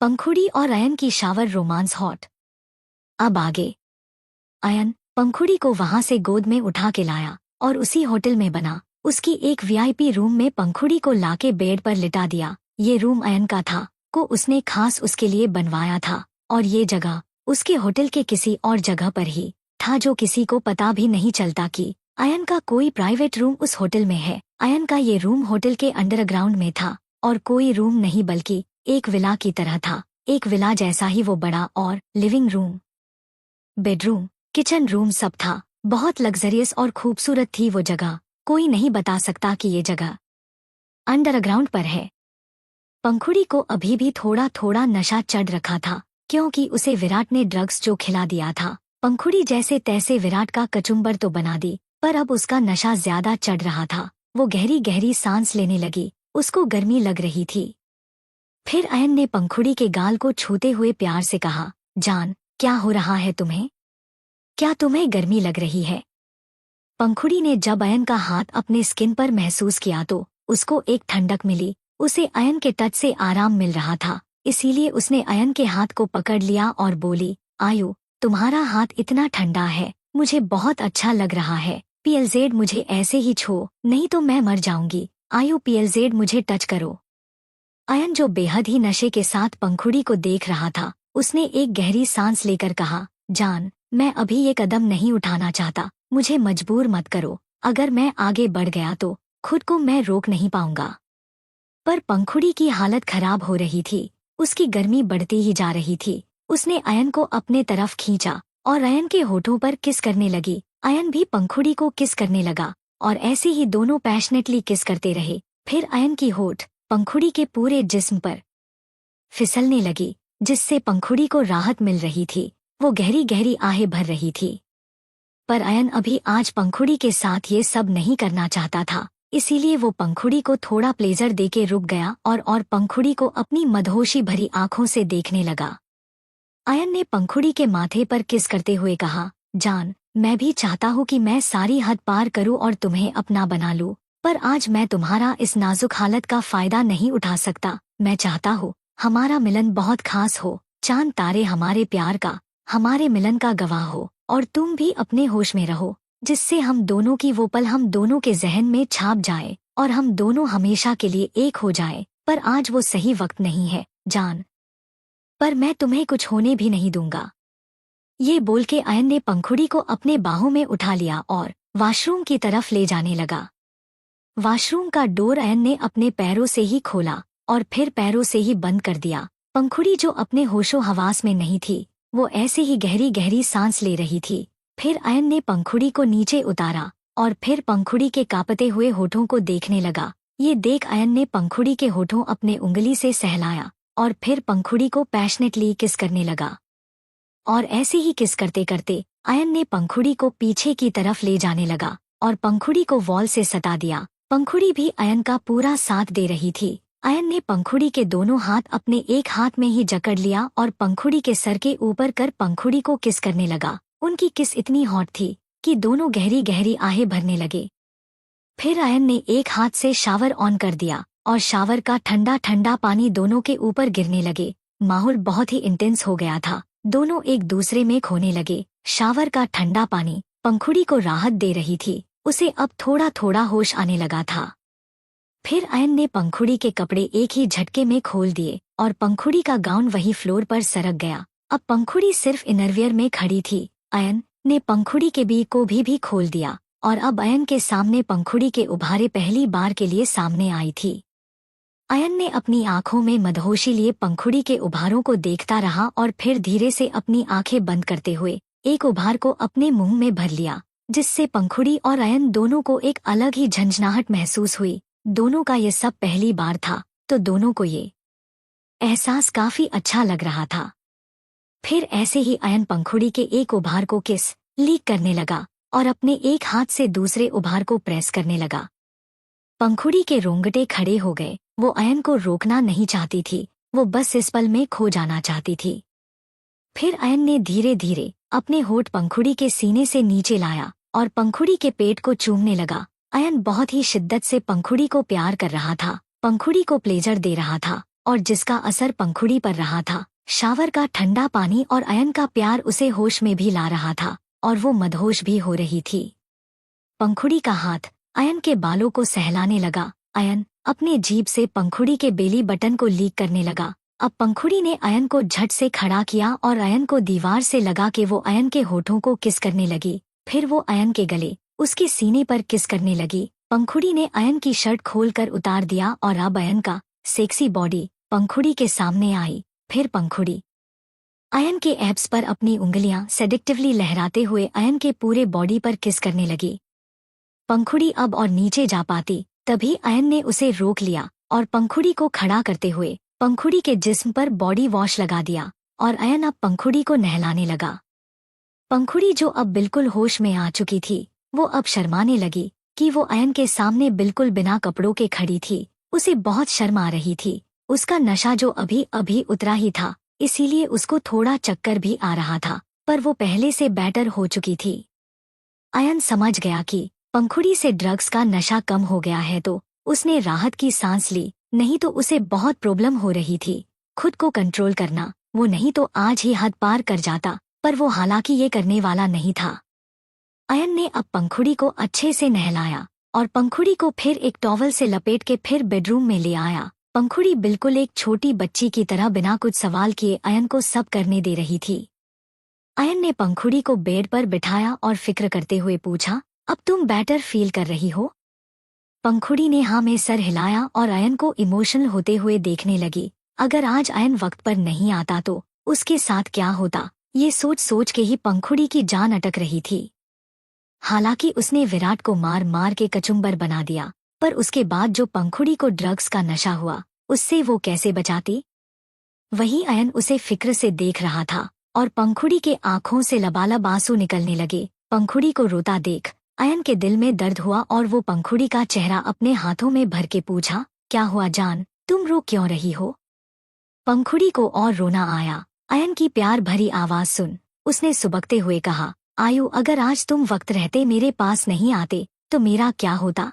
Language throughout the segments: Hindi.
पंखुड़ी और अयन की शावर रोमांस हॉट। अब आगे। अयन पंखुड़ी को वहां से गोद में उठा के लाया और उसी होटल में बना उसकी एक वीआईपी रूम में पंखुड़ी को लाके बेड पर लिटा दिया। ये रूम अयन का था, को उसने खास उसके लिए बनवाया था और ये जगह उसके होटल के किसी और जगह पर ही था जो किसी को पता भी नहीं चलता कि अयन का कोई प्राइवेट रूम उस होटल में है। अयन का ये रूम होटल के अंडरग्राउंड में था और कोई रूम नहीं बल्कि एक विला की तरह था। एक विला जैसा ही वो बड़ा और living room, bedroom, kitchen room सब था। बहुत लग्जरियस और खूबसूरत थी वो जगह। कोई नहीं बता सकता कि ये जगह अंडरग्राउंड पर है। पंखुड़ी को अभी भी थोड़ा थोड़ा नशा चढ़ रखा था क्योंकि उसे विराट ने ड्रग्स जो खिला दिया था। पंखुड़ी जैसे तैसे विराट का कचुम्बर तो बना दी, पर अब उसका नशा ज्यादा चढ़ रहा था। वो गहरी गहरी सांस लेने लगी, उसको गर्मी लग रही थी। फिर अयन ने पंखुड़ी के गाल को छूते हुए प्यार से कहा, जान क्या हो रहा है तुम्हें? क्या तुम्हें गर्मी लग रही है? पंखुड़ी ने जब अयन का हाथ अपने स्किन पर महसूस किया तो उसको एक ठंडक मिली। उसे अयन के टच से आराम मिल रहा था, इसीलिए उसने अयन के हाथ को पकड़ लिया और बोली, आयु तुम्हारा हाथ इतना ठंडा है, मुझे बहुत अच्छा लग रहा है। पीएलजेड मुझे ऐसे ही छो, नहीं तो मैं मर जाऊंगी। आयु पीएलजेड मुझे टच करो। अयन जो बेहद ही नशे के साथ पंखुड़ी को देख रहा था, उसने एक गहरी सांस लेकर कहा, जान मैं अभी ये कदम नहीं उठाना चाहता, मुझे मजबूर मत करो। अगर मैं आगे बढ़ गया तो खुद को मैं रोक नहीं पाऊंगा। पर पंखुड़ी की हालत खराब हो रही थी, उसकी गर्मी बढ़ती ही जा रही थी। उसने अयन को अपने तरफ खींचा और अयन के होठों पर किस करने लगी। अयन भी पंखुड़ी को किस करने लगा और ऐसे ही दोनों पैशनेटली किस करते रहे। फिर अयन की होठ पंखुड़ी के पूरे जिस्म पर फिसलने लगी, जिससे पंखुड़ी को राहत मिल रही थी। वो गहरी गहरी आहें भर रही थी। पर अयन अभी आज पंखुड़ी के साथ ये सब नहीं करना चाहता था, इसीलिए वो पंखुड़ी को थोड़ा प्लेजर देके रुक गया और पंखुड़ी को अपनी मदहोशी भरी आंखों से देखने लगा। अयन ने पंखुड़ी के माथे पर किस करते हुए कहा, जान मैं भी चाहता हूँ कि मैं सारी हद पार करूँ और तुम्हें अपना बना लूँ, पर आज मैं तुम्हारा इस नाजुक हालत का फायदा नहीं उठा सकता। मैं चाहता हूँ हमारा मिलन बहुत खास हो, चांद तारे हमारे प्यार का, हमारे मिलन का गवाह हो और तुम भी अपने होश में रहो, जिससे हम दोनों की वो पल हम दोनों के जहन में छाप जाए और हम दोनों हमेशा के लिए एक हो जाए। पर आज वो सही वक्त नहीं है जान, पर मैं तुम्हें कुछ होने भी नहीं दूंगा। ये बोल के अयन ने पंखुड़ी को अपने बाहों में उठा लिया और वॉशरूम की तरफ ले जाने लगा। वॉशरूम का डोर अयन ने अपने पैरों से ही खोला और फिर पैरों से ही बंद कर दिया। पंखुड़ी जो अपने होशो हवास में नहीं थी, वो ऐसे ही गहरी गहरी सांस ले रही थी। फिर अयन ने पंखुड़ी को नीचे उतारा और फिर पंखुड़ी के कांपते हुए होठों को देखने लगा। ये देख अयन ने पंखुड़ी के होठों अपने उंगली से सहलाया और फिर पंखुड़ी को पैशनेटली किस करने लगा। और ऐसे ही किस करते करते अयन ने पंखुड़ी को पीछे की तरफ ले जाने लगा और पंखुड़ी को वॉल से सटा दिया। पंखुड़ी भी अयन का पूरा साथ दे रही थी। अयन ने पंखुड़ी के दोनों हाथ अपने एक हाथ में ही जकड़ लिया और पंखुड़ी के सर के ऊपर कर पंखुड़ी को किस करने लगा। उनकी किस इतनी हॉट थी कि दोनों गहरी गहरी आहें भरने लगे। फिर अयन ने एक हाथ से शावर ऑन कर दिया और शावर का ठंडा ठंडा पानी दोनों के ऊपर गिरने लगे। माहौल बहुत ही इंटेंस हो गया था, दोनों एक दूसरे में खोने लगे। शावर का ठंडा पानी पंखुड़ी को राहत दे रही थी, उसे अब थोड़ा थोड़ा होश आने लगा था। फिर अयन ने पंखुड़ी के कपड़े एक ही झटके में खोल दिए और पंखुड़ी का गाउन वही फ्लोर पर सरक गया। अब पंखुड़ी सिर्फ इनरवियर में खड़ी थी। अयन ने पंखुड़ी के बी को भी खोल दिया और अब अयन के सामने पंखुड़ी के उभारे पहली बार के लिए सामने आई थी। अयन ने अपनी आंखों में मदहोशी लिए पंखुड़ी के उभारों को देखता रहा और फिर धीरे से अपनी आंखें बंद करते हुए एक उभार को अपने मुंह में भर लिया, जिससे पंखुड़ी और अयन दोनों को एक अलग ही झंझनाहट महसूस हुई। दोनों का ये सब पहली बार था, तो दोनों को ये एहसास काफी अच्छा लग रहा था। फिर ऐसे ही अयन पंखुड़ी के एक उभार को किस लीक करने लगा और अपने एक हाथ से दूसरे उभार को प्रेस करने लगा। पंखुड़ी के रोंगटे खड़े हो गए। वो अयन को रोकना नहीं चाहती थी, वो बस इस पल में खो जाना चाहती थी। फिर अयन ने धीरे धीरे अपने होठ पंखुड़ी के सीने से नीचे लाया और पंखुड़ी के पेट को चूमने लगा। अयन बहुत ही शिद्दत से पंखुड़ी को प्यार कर रहा था, पंखुड़ी को प्लेजर दे रहा था और जिसका असर पंखुड़ी पर रहा था। शावर का ठंडा पानी और अयन का प्यार उसे होश में भी ला रहा था और वो मदहोश भी हो रही थी। पंखुड़ी का हाथ अयन के बालों को सहलाने लगा। अयन अपने जीभ से पंखुड़ी के बेली बटन को लीक करने लगा। अब पंखुड़ी ने अयन को झट से खड़ा किया और अयन को दीवार से लगा के वो अयन के होठों को किस करने लगी। फिर वो अयन के गले, उसके सीने पर किस करने लगी। पंखुड़ी ने अयन की शर्ट खोलकर उतार दिया और अब अयन का सेक्सी बॉडी पंखुड़ी के सामने आई। फिर पंखुड़ी अयन के एब्स पर अपनी उंगलियां सेडिक्टिवली लहराते हुए अयन के पूरे बॉडी पर किस करने लगी। पंखुड़ी अब और नीचे जा पाती, तभी अयन ने उसे रोक लिया और पंखुड़ी को खड़ा करते हुए पंखुड़ी के जिस्म पर बॉडी वॉश लगा दिया और अयन अब पंखुड़ी को नहलाने लगा। पंखुड़ी जो अब बिल्कुल होश में आ चुकी थी, वो अब शर्माने लगी कि वो अयन के सामने बिल्कुल बिना कपड़ों के खड़ी थी। उसे बहुत शर्म आ रही थी। उसका नशा जो अभी अभी उतरा ही था, इसीलिए उसको थोड़ा चक्कर भी आ रहा था, पर वो पहले से बेटर हो चुकी थी। अयन समझ गया कि पंखुड़ी से ड्रग्स का नशा कम हो गया है, तो उसने राहत की सांस ली। नहीं तो उसे बहुत प्रॉब्लम हो रही थी खुद को कंट्रोल करना। वो नहीं तो आज ही हद पार कर जाता, पर वो हालांकि ये करने वाला नहीं था। अयन ने अब पंखुड़ी को अच्छे से नहलाया और पंखुड़ी को फिर एक टॉवल से लपेट के फिर बेडरूम में ले आया। पंखुड़ी बिल्कुल एक छोटी बच्ची की तरह बिना कुछ सवाल किए अयन को सब करने दे रही थी। अयन ने पंखुड़ी को बेड पर बिठाया और फिक्र करते हुए पूछा, अब तुम बेटर फील कर रही हो? पंखुड़ी ने हाँ में सर हिलाया और अयन को इमोशनल होते हुए देखने लगी। अगर आज अयन वक्त पर नहीं आता तो उसके साथ क्या होता, ये सोच सोच के ही पंखुड़ी की जान अटक रही थी। हालांकि उसने विराट को मार मार के कचुम्बर बना दिया, पर उसके बाद जो पंखुड़ी को ड्रग्स का नशा हुआ, उससे वो कैसे बचाती? वहीं अयन उसे फिक्र से देख रहा था और पंखुड़ी के आंखों से लबालब आंसू निकलने लगे। पंखुड़ी को रोता देख अयन के दिल में दर्द हुआ और वो पंखुड़ी का चेहरा अपने हाथों में भर के पूछा, क्या हुआ जान, तुम रो क्यों रही हो? पंखुड़ी को और रोना आया। अयन की प्यार भरी आवाज सुन उसने सुबकते हुए कहा, आयु, अगर आज तुम वक्त रहते मेरे पास नहीं आते तो मेरा क्या होता?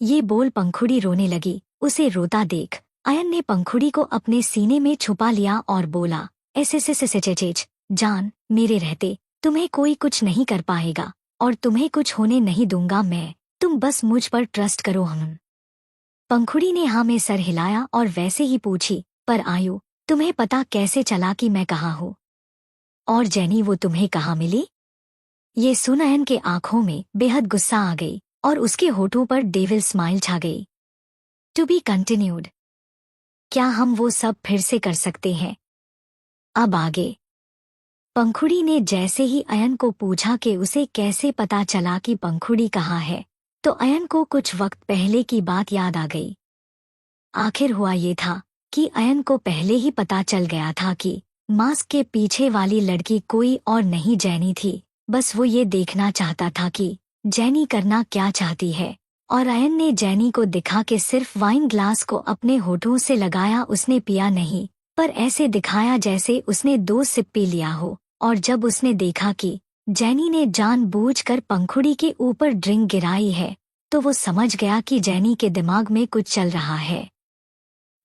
ये बोल पंखुड़ी रोने लगी। उसे रोता देख अयन ने पंखुड़ी को अपने सीने में छुपा लिया और बोला, ऐसे जान, मेरे रहते तुम्हें कोई कुछ नहीं कर पाएगा और तुम्हें कुछ होने नहीं दूंगा मैं, तुम बस मुझ पर ट्रस्ट करो। हम पंखुड़ी ने हाँ में सर हिलाया और वैसे ही पूछी, पर आयु, तुम्हें पता कैसे चला कि मैं कहाँ हूँ? और जेनी वो तुम्हें कहाँ मिली? ये सुन अयन के आंखों में बेहद गुस्सा आ गई और उसके होठों पर डेविल स्माइल छा गई। To be continued. क्या हम वो सब फिर से कर सकते हैं? अब आगे। पंखुड़ी ने जैसे ही अयन को पूछा कि उसे कैसे पता चला कि पंखुड़ी कहाँ है, तो अयन को कुछ वक्त पहले की बात याद आ गई। आखिर हुआ ये था कि अयन को पहले ही पता चल गया था कि मास्क के पीछे वाली लड़की कोई और नहीं जेनी थी। बस वो ये देखना चाहता था कि जेनी करना क्या चाहती है, और अयन ने जेनी को दिखा के सिर्फ वाइन ग्लास को अपने होठों से लगाया। उसने पिया नहीं, पर ऐसे दिखाया जैसे उसने 2 सिप पी लिया हो। और जब उसने देखा कि जेनी ने जानबूझकर पंखुड़ी के ऊपर ड्रिंक गिराई है, तो वो समझ गया कि जेनी के दिमाग में कुछ चल रहा है।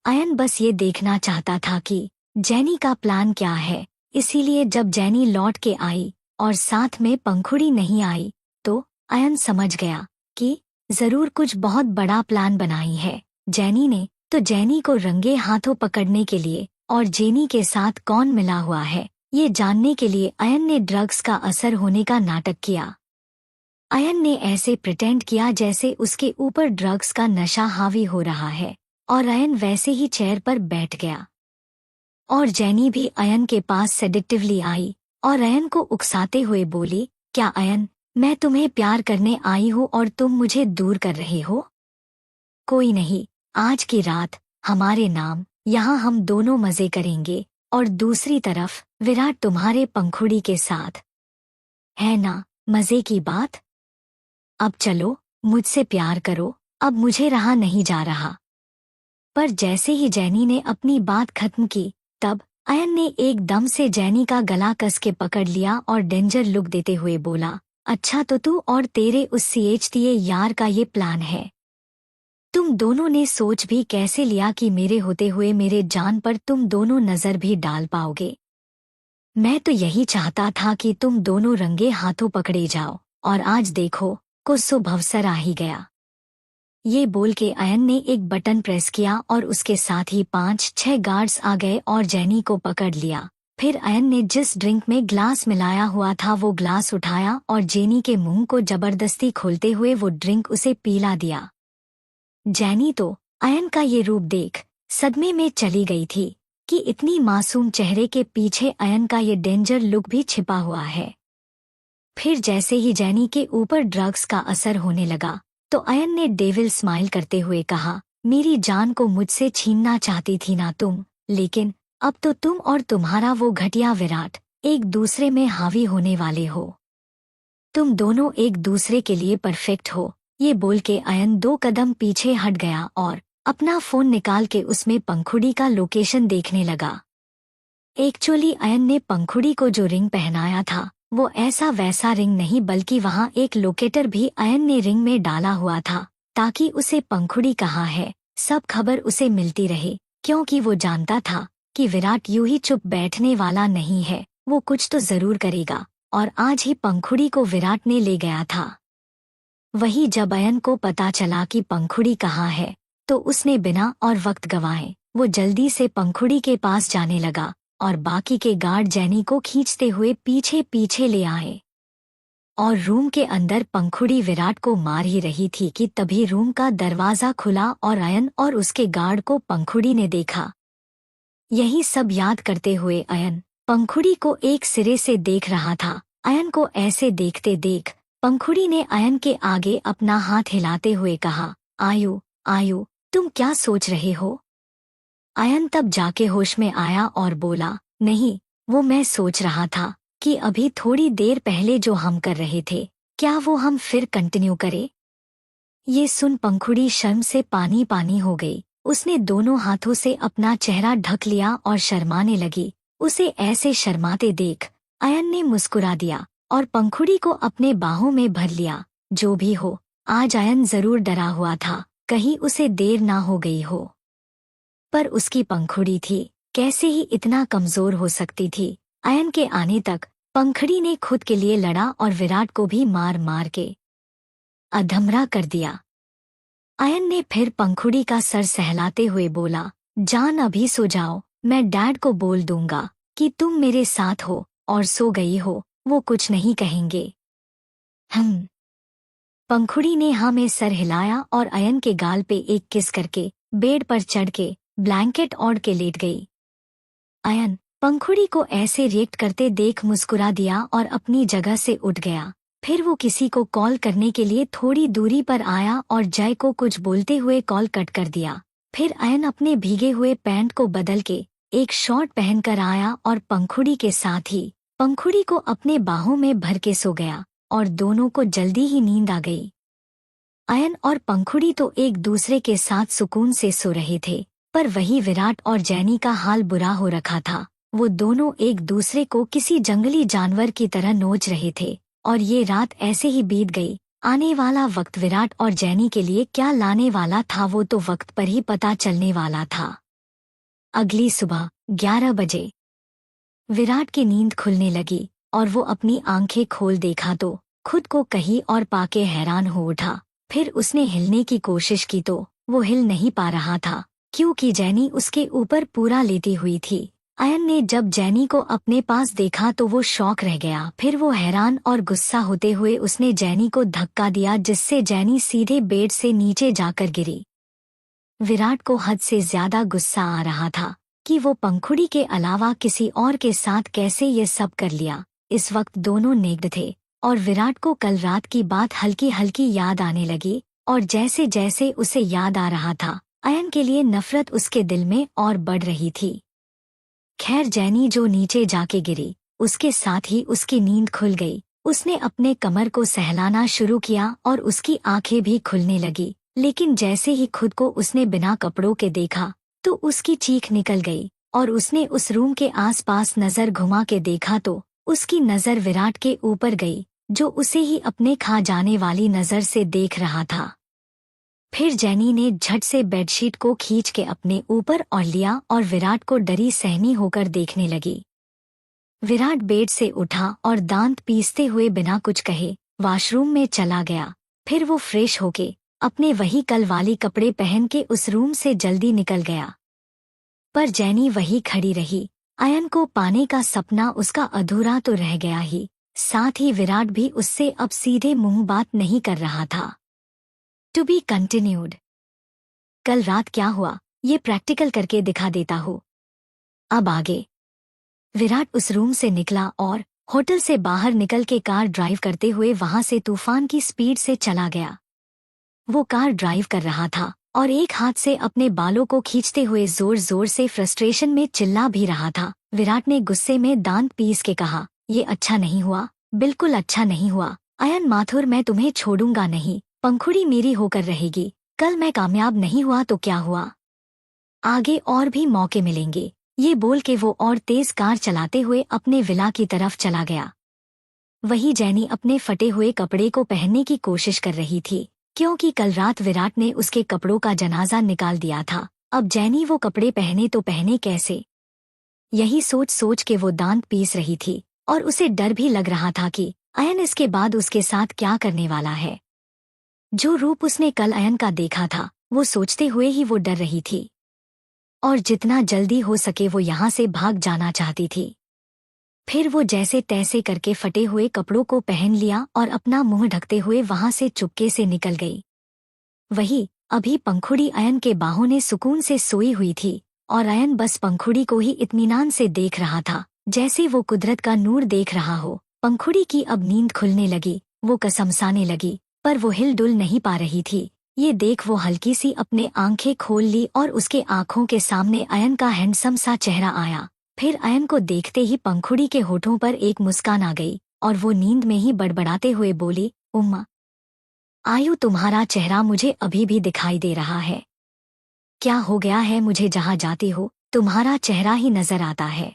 अयन बस ये देखना चाहता था कि जेनी का प्लान क्या है, इसीलिए जब जेनी लौट के आई और साथ में पंखुड़ी नहीं आई, तो अयन समझ गया कि जरूर कुछ बहुत बड़ा प्लान बनाई है जेनी ने। तो जेनी को रंगे हाथों पकड़ने के लिए और जेनी के साथ कौन मिला हुआ है, ये जानने के लिए अयन ने ड्रग्स का असर होने का नाटक किया। अयन ने ऐसे प्रिटेंड किया जैसे उसके ऊपर ड्रग्स का नशा हावी हो रहा है, और अयन वैसे ही चेयर पर बैठ गया। और जेनी भी अयन के पास सेडिक्टिवली आई और अयन को उकसाते हुए बोली, क्या अयन, मैं तुम्हें प्यार करने आई हूँ और तुम मुझे दूर कर रहे हो? कोई नहीं, आज की रात हमारे नाम, यहाँ हम दोनों मजे करेंगे, और दूसरी तरफ विराट तुम्हारे पंखुड़ी के साथ। है ना मजे की बात? अब चलो, मुझसे प्यार करो, अब मुझे रहा नहीं जा रहा। पर जैसे ही जेनी ने अपनी बात खत्म की, तब अयन ने एकदम से जेनी का गला कस के पकड़ लिया और डेंजर लुक देते हुए बोला, अच्छा तो तू और तेरे उस CHTA यार का ये प्लान है? तुम दोनों ने सोच भी कैसे लिया कि मेरे होते हुए मेरे जान पर तुम दोनों नजर भी डाल पाओगे। मैं तो यही चाहता था कि तुम दोनों रंगे हाथों पकड़े जाओ, और आज देखो, कुछ शुभ अवसर आ ही गया। ये बोल के अयन ने एक बटन प्रेस किया और उसके साथ ही 5-6 गार्ड्स आ गए और जेनी को पकड़ लिया। फिर अयन ने जिस ड्रिंक में ग्लास मिलाया हुआ था वो ग्लास उठाया और जेनी के मुंह को जबरदस्ती खोलते हुए वो ड्रिंक उसे पिला दिया। जेनी तो अयन का ये रूप देख सदमे में चली गई थी कि इतनी मासूम चेहरे के पीछे अयन का ये डेंजर लुक भी छिपा हुआ है। फिर जैसे ही जेनी के ऊपर ड्रग्स का असर होने लगा तो अयन ने डेविल स्माइल करते हुए कहा, मेरी जान को मुझसे छीनना चाहती थी ना तुम, लेकिन अब तो तुम और तुम्हारा वो घटिया विराट एक दूसरे में हावी होने वाले हो। तुम दोनों एक दूसरे के लिए परफेक्ट हो। ये बोल के अयन 2 कदम पीछे हट गया और अपना फोन निकाल के उसमें पंखुड़ी का लोकेशन देखने लगा। एक्चुअली अयन ने पंखुड़ी को जो रिंग पहनाया था वो ऐसा वैसा रिंग नहीं, बल्कि वहाँ एक लोकेटर भी अयन ने रिंग में डाला हुआ था ताकि उसे पंखुड़ी कहाँ है सब खबर उसे मिलती रहे, क्योंकि वो जानता था कि विराट यूं ही चुप बैठने वाला नहीं है, वो कुछ तो जरूर करेगा। और आज ही पंखुड़ी को विराट ने ले गया था। वही जब अयन को पता चला कि पंखुड़ी कहाँ है तो उसने बिना और वक्त गंवाए वो जल्दी से पंखुड़ी के पास जाने लगा और बाकी के गार्ड जेनी को खींचते हुए पीछे पीछे ले आए। और रूम के अंदर पंखुड़ी विराट को मार ही रही थी कि तभी रूम का दरवाजा खुला और अयन और उसके गार्ड को पंखुड़ी ने देखा। यही सब याद करते हुए अयन पंखुड़ी को एक सिरे से देख रहा था। अयन को ऐसे देखते देख पंखुड़ी ने अयन के आगे अपना हाथ हिलाते हुए कहा, आयु आयु, तुम क्या सोच रहे हो? अयन तब जाके होश में आया और बोला, नहीं, वो मैं सोच रहा था कि अभी थोड़ी देर पहले जो हम कर रहे थे क्या वो हम फिर कंटिन्यू करें। ये सुन पंखुड़ी शर्म से पानी पानी हो गई। उसने दोनों हाथों से अपना चेहरा ढक लिया और शर्माने लगी। उसे ऐसे शर्माते देख अयन ने मुस्कुरा दिया और पंखुड़ी को अपने बाहों में भर लिया। जो भी हो, आज अयन जरूर डरा हुआ था कहीं उसे देर ना हो गई हो। पर उसकी पंखुड़ी थी, कैसे ही इतना कमजोर हो सकती थी। अयन के आने तक पंखुड़ी ने खुद के लिए लड़ा और विराट को भी मार मार के अधमरा कर दिया। अयन ने फिर पंखुड़ी का सर सहलाते हुए बोला, जान अभी सो जाओ, मैं डैड को बोल दूंगा कि तुम मेरे साथ हो और सो गई हो, वो कुछ नहीं कहेंगे। पंखुड़ी ने हाँ में सर हिलाया और अयन के गाल पे एक किस करके बेड पर चढ़ के ब्लैंकेट ओढ़ के लेट गई। अयन पंखुड़ी को ऐसे रिएक्ट करते देख मुस्कुरा दिया और अपनी जगह से उठ गया। फिर वो किसी को कॉल करने के लिए थोड़ी दूरी पर आया और जय को कुछ बोलते हुए कॉल कट कर दिया। फिर अयन अपने भीगे हुए पैंट को बदल के एक शॉर्ट पहनकर आया और पंखुड़ी के साथ ही पंखुड़ी को अपने बाहों में भर के सो गया और दोनों को जल्दी ही नींद आ गई। अयन और पंखुड़ी तो एक दूसरे के साथ सुकून से सो रहे थे, पर वही विराट और जैनी का हाल बुरा हो रखा था। वो दोनों एक दूसरे को किसी जंगली जानवर की तरह नोच रहे थे और ये रात ऐसे ही बीत गई। आने वाला वक्त विराट और जैनी के लिए क्या लाने वाला था वो तो वक्त पर ही पता चलने वाला था। अगली सुबह 11 बजे विराट की नींद खुलने लगी और वो अपनी आंखें खोल देखा तो खुद को कहीं और पाके हैरान हो उठा। फिर उसने हिलने की कोशिश की तो वो हिल नहीं पा रहा था क्योंकि जैनी उसके ऊपर पूरा लेटी हुई थी। अयन ने जब जैनी को अपने पास देखा तो वो शॉक रह गया। फिर वो हैरान और गुस्सा होते हुए उसने जैनी को धक्का दिया जिससे जैनी सीधे बेड से नीचे जाकर गिरी। विराट को हद से ज्यादा गुस्सा आ रहा था कि वो पंखुड़ी के अलावा किसी और के साथ कैसे ये सब कर लिया। इस वक्त दोनों नेग्ड थे और विराट को कल रात की बात हल्की हल्की याद आने लगी और जैसे जैसे उसे याद आ रहा था अयन के लिए नफरत उसके दिल में और बढ़ रही थी। खैर जैनी जो नीचे जाके गिरी उसके साथ ही उसकी नींद खुल गई। उसने अपने कमर को सहलाना शुरू किया और उसकी आंखें भी खुलने लगी, लेकिन जैसे ही खुद को उसने बिना कपड़ों के देखा तो उसकी चीख निकल गई और उसने उस रूम के आसपास नजर घुमा के देखा तो उसकी नजर विराट के ऊपर गई जो उसे ही अपने खा जाने वाली नजर से देख रहा था। फिर जेनी ने झट से बेडशीट को खींच के अपने ऊपर ओढ़ लिया और विराट को डरी सहमी होकर देखने लगी। विराट बेड से उठा और दांत पीसते हुए बिना कुछ कहे वॉशरूम में चला गया। फिर वो फ्रेश होके अपने वही कल वाली कपड़े पहन के उस रूम से जल्दी निकल गया। पर जेनी वही खड़ी रही। अयन को पाने का सपना उसका अधूरा तो रह गया ही, साथ ही विराट भी उससे अब सीधे मुंह बात नहीं कर रहा था। To be continued. कल रात क्या हुआ ये प्रैक्टिकल करके दिखा देता हूँ। अब आगे। विराट उस रूम से निकला और होटल से बाहर निकल के कार ड्राइव करते हुए वहां से तूफान की स्पीड से चला गया। वो कार ड्राइव कर रहा था और एक हाथ से अपने बालों को खींचते हुए जोर जोर से फ्रस्ट्रेशन में चिल्ला भी रहा था। विराट ने गुस्से में दांत पीस के कहा, ये अच्छा नहीं हुआ, बिल्कुल अच्छा नहीं हुआ। अयन माथुर, मैं तुम्हें छोड़ूंगा नहीं, पंखुड़ी मेरी होकर रहेगी। कल मैं कामयाब नहीं हुआ तो क्या हुआ, आगे और भी मौके मिलेंगे। ये बोल के वो और तेज कार चलाते हुए अपने विला की तरफ चला गया। वही जेनी अपने फटे हुए कपड़े को पहनने की कोशिश कर रही थी, क्योंकि कल रात विराट ने उसके कपड़ों का जनाजा निकाल दिया था। अब जेनी वो कपड़े पहने तो पहने कैसे, यही सोच सोच के वो दांत पीस रही थी और उसे डर भी लग रहा था कि अयन इसके बाद उसके साथ क्या करने वाला है। जो रूप उसने कल अयन का देखा था वो सोचते हुए ही वो डर रही थी और जितना जल्दी हो सके वो यहाँ से भाग जाना चाहती थी। फिर वो जैसे तैसे करके फटे हुए कपड़ों को पहन लिया और अपना मुंह ढकते हुए वहां से चुपके से निकल गई। वही अभी पंखुड़ी अयन के बाहों ने सुकून से सोई हुई थी और अयन बस पंखुड़ी को ही इत्मीनान से देख रहा था, जैसे वो कुदरत का नूर देख रहा हो। पंखुड़ी की अब नींद खुलने लगी, वो कसमसाने लगी, पर वो हिल डुल नहीं पा रही थी। ये देख वो हल्की सी अपने आंखें खोल ली और उसके आंखों के सामने अयन का हैंडसम सा चेहरा आया। फिर अयन को देखते ही पंखुड़ी के होठों पर एक मुस्कान आ गई और वो नींद में ही बड़बड़ाते हुए बोली, उम्मा, आयु तुम्हारा चेहरा मुझे अभी भी दिखाई दे रहा है। क्या हो गया है, मुझे जहाँ जाती हो तुम्हारा चेहरा ही नजर आता है।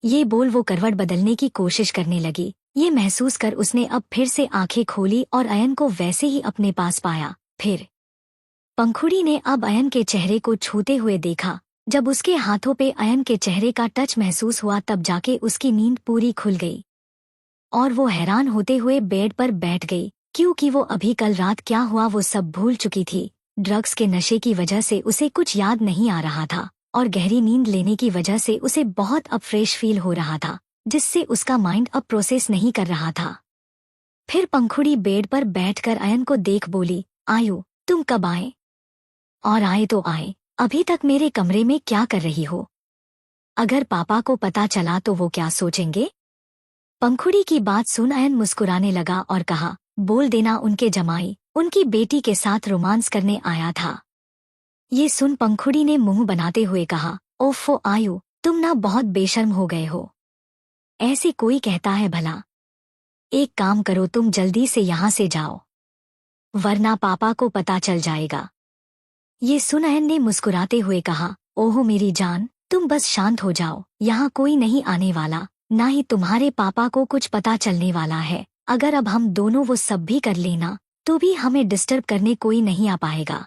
ये बोल वो करवट बदलने की कोशिश करने लगी। ये महसूस कर उसने अब फिर से आंखें खोली और अयन को वैसे ही अपने पास पाया। फिर पंखुड़ी ने अब अयन के चेहरे को छूते हुए देखा। जब उसके हाथों पे अयन के चेहरे का टच महसूस हुआ तब जाके उसकी नींद पूरी खुल गई और वो हैरान होते हुए बेड पर बैठ गई, क्योंकि वो अभी कल रात क्या हुआ वो सब भूल चुकी थी। ड्रग्स के नशे की वजह से उसे कुछ याद नहीं आ रहा था और गहरी नींद लेने की वजह से उसे बहुत अब फ्रेश फील हो रहा था, जिससे उसका माइंड अब प्रोसेस नहीं कर रहा था। फिर पंखुड़ी बेड पर बैठकर अयन को देख बोली, आयु तुम कब आए, और आए तो आए, अभी तक मेरे कमरे में क्या कर रही हो? अगर पापा को पता चला तो वो क्या सोचेंगे? पंखुड़ी की बात सुन अयन मुस्कुराने लगा और कहा, बोल देना उनके जमाई उनकी बेटी के साथ रोमांस करने आया था। ये सुन पंखुड़ी ने मुंह बनाते हुए कहा, ओफो आयु, तुम ना बहुत बेशर्म हो गए हो। ऐसे कोई कहता है भला? एक काम करो, तुम जल्दी से यहाँ से जाओ, वरना पापा को पता चल जाएगा। ये सुन अयन ने मुस्कुराते हुए कहा, ओहो मेरी जान, तुम बस शांत हो जाओ, यहाँ कोई नहीं आने वाला, ना ही तुम्हारे पापा को कुछ पता चलने वाला है। अगर अब हम दोनों वो सब भी कर लेना तो भी हमें डिस्टर्ब करने कोई नहीं आ पाएगा।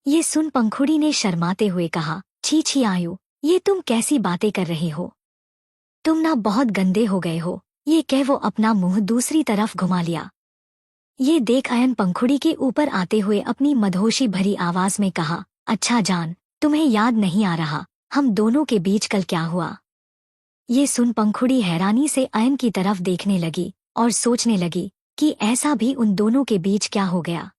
ये सुन पंखुड़ी ने शर्माते हुए कहा, छी छी आयु, ये तुम कैसी बातें कर रहे हो? तुम ना बहुत गंदे हो गए हो। ये कह वो अपना मुंह दूसरी तरफ घुमा लिया। ये देख अयन पंखुड़ी के ऊपर आते हुए अपनी मदहोशी भरी आवाज में कहा, अच्छा जान, तुम्हें याद नहीं आ रहा हम दोनों के बीच कल क्या हुआ? ये सुन पंखुड़ी हैरानी से अयन की तरफ देखने लगी और सोचने लगी कि ऐसा भी उन दोनों के बीच क्या हो गया।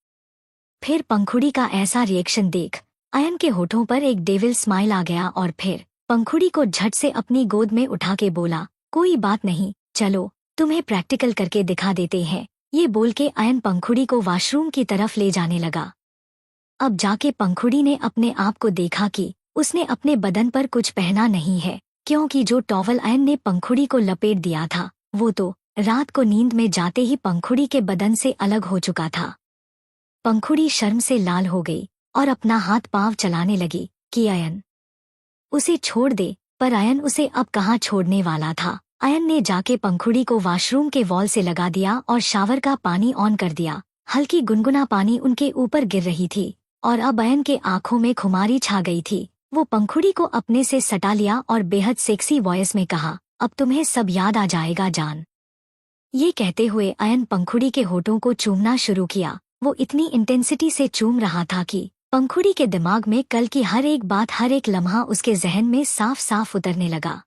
फिर पंखुड़ी का ऐसा रिएक्शन देख अयन के होठों पर एक डेविल स्माइल आ गया और फिर पंखुड़ी को झट से अपनी गोद में उठा के बोला, कोई बात नहीं, चलो तुम्हें प्रैक्टिकल करके दिखा देते हैं। ये बोल के अयन पंखुड़ी को वॉशरूम की तरफ ले जाने लगा। अब जाके पंखुड़ी ने अपने आप को देखा कि उसने अपने बदन पर कुछ पहना नहीं है, क्योंकि जो टॉवल अयन ने पंखुड़ी को लपेट दिया था वो तो रात को नींद में जाते ही पंखुड़ी के बदन से अलग हो चुका था। पंखुड़ी शर्म से लाल हो गई और अपना हाथ पांव चलाने लगी कि अयन उसे छोड़ दे, पर अयन उसे अब कहाँ छोड़ने वाला था। अयन ने जाके पंखुड़ी को वॉशरूम के वॉल से लगा दिया और शावर का पानी ऑन कर दिया हल्की गुनगुना पानी उनके ऊपर गिर रही थी और अब अयन के आंखों में खुमारी छा गई थी। वो पंखुड़ी को अपने से सटा लिया और बेहद सेक्सी वॉइस में कहा, अब तुम्हें सब याद आ जाएगा जान। ये कहते हुए अयन पंखुड़ी के होठों को चूमना शुरू किया। वो इतनी इंटेंसिटी से चूम रहा था कि पंखुड़ी के दिमाग में कल की हर एक बात, हर एक लम्हा उसके जहन में साफ साफ उतरने लगा।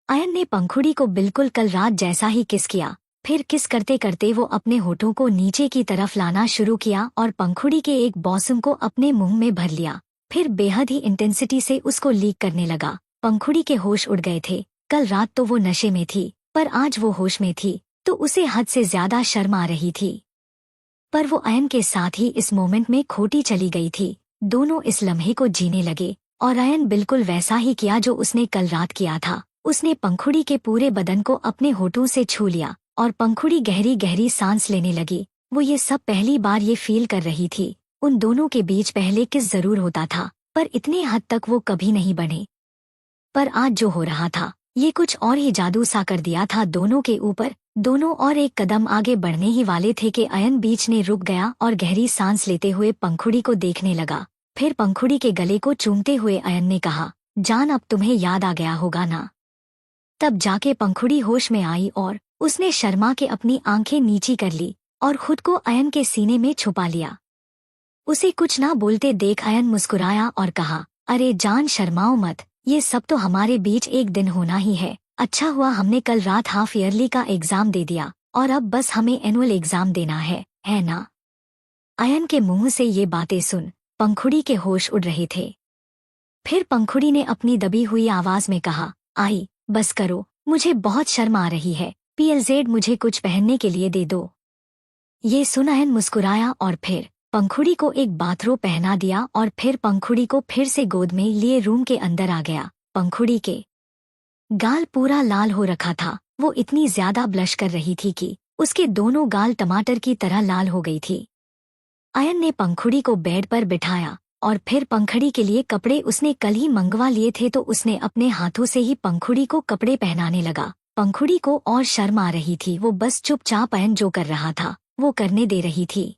अयन ने पंखुड़ी को बिल्कुल कल रात जैसा ही किस किया। फिर किस करते करते वो अपने होठों को नीचे की तरफ लाना शुरू किया और पंखुड़ी के एक बॉसम को अपने मुंह में भर लिया। फिर बेहद ही इंटेंसिटी से उसको लीक करने लगा। पंखुड़ी के होश उड़ गए थे। कल रात तो वो नशे में थी, पर आज वो होश में थी तो उसे हद से ज्यादा शर्म आ रही थी। पर वो अयन के साथ ही इस मोमेंट में खोटी चली गई थी। दोनों इस लम्हे को जीने लगे और अयन बिल्कुल वैसा ही किया जो उसने कल रात किया था। उसने पंखुड़ी के पूरे बदन को अपने होठों से छू लिया और पंखुड़ी गहरी गहरी सांस लेने लगी। वो ये सब पहली बार ये फील कर रही थी। उन दोनों के बीच पहले किस जरूर होता था, पर इतने हद तक वो कभी नहीं बने। पर आज जो हो रहा था ये कुछ और ही जादू सा कर दिया था दोनों के ऊपर। दोनों और एक कदम आगे बढ़ने ही वाले थे कि अयन बीच ने रुक गया और गहरी सांस लेते हुए पंखुड़ी को देखने लगा। फिर पंखुड़ी के गले को चूमते हुए अयन ने कहा, जान अब तुम्हें याद आ गया होगा ना। तब जाके पंखुड़ी होश में आई और उसने शर्मा के अपनी आंखें नीची कर ली और खुद को अयन के सीने में छुपा लिया। उसे कुछ ना बोलते देख अयन मुस्कुराया और कहा, अरे जान शर्माओ मत, ये सब तो हमारे बीच एक दिन होना ही है। अच्छा हुआ हमने कल रात हाफ ईयरली का एग्जाम दे दिया और अब बस हमें एनुअल एग्जाम देना है ना। अयन के मुंह से ये बातें सुन पंखुड़ी के होश उड़ रहे थे। फिर पंखुड़ी ने अपनी दबी हुई आवाज में कहा, आई बस करो, मुझे बहुत शर्म आ रही है। PLZ मुझे कुछ पहनने के लिए दे दो। ये सुन अयन मुस्कुराया और फिर पंखुड़ी को एक बाथरोब पहना दिया और फिर पंखुड़ी को फिर से गोद में लिए रूम के अंदर आ गया। पंखुड़ी के गाल पूरा लाल हो रखा था। वो इतनी ज्यादा ब्लश कर रही थी कि उसके दोनों गाल टमाटर की तरह लाल हो गई थी। अयन ने पंखुड़ी को बेड पर बिठाया और फिर पंखुड़ी के लिए कपड़े उसने कल ही मंगवा लिए थे तो उसने अपने हाथों से ही पंखुड़ी को कपड़े पहनाने लगा। पंखुड़ी को और शर्म आ रही थी। वो बस चुपचाप अयन जो कर रहा था वो करने दे रही थी।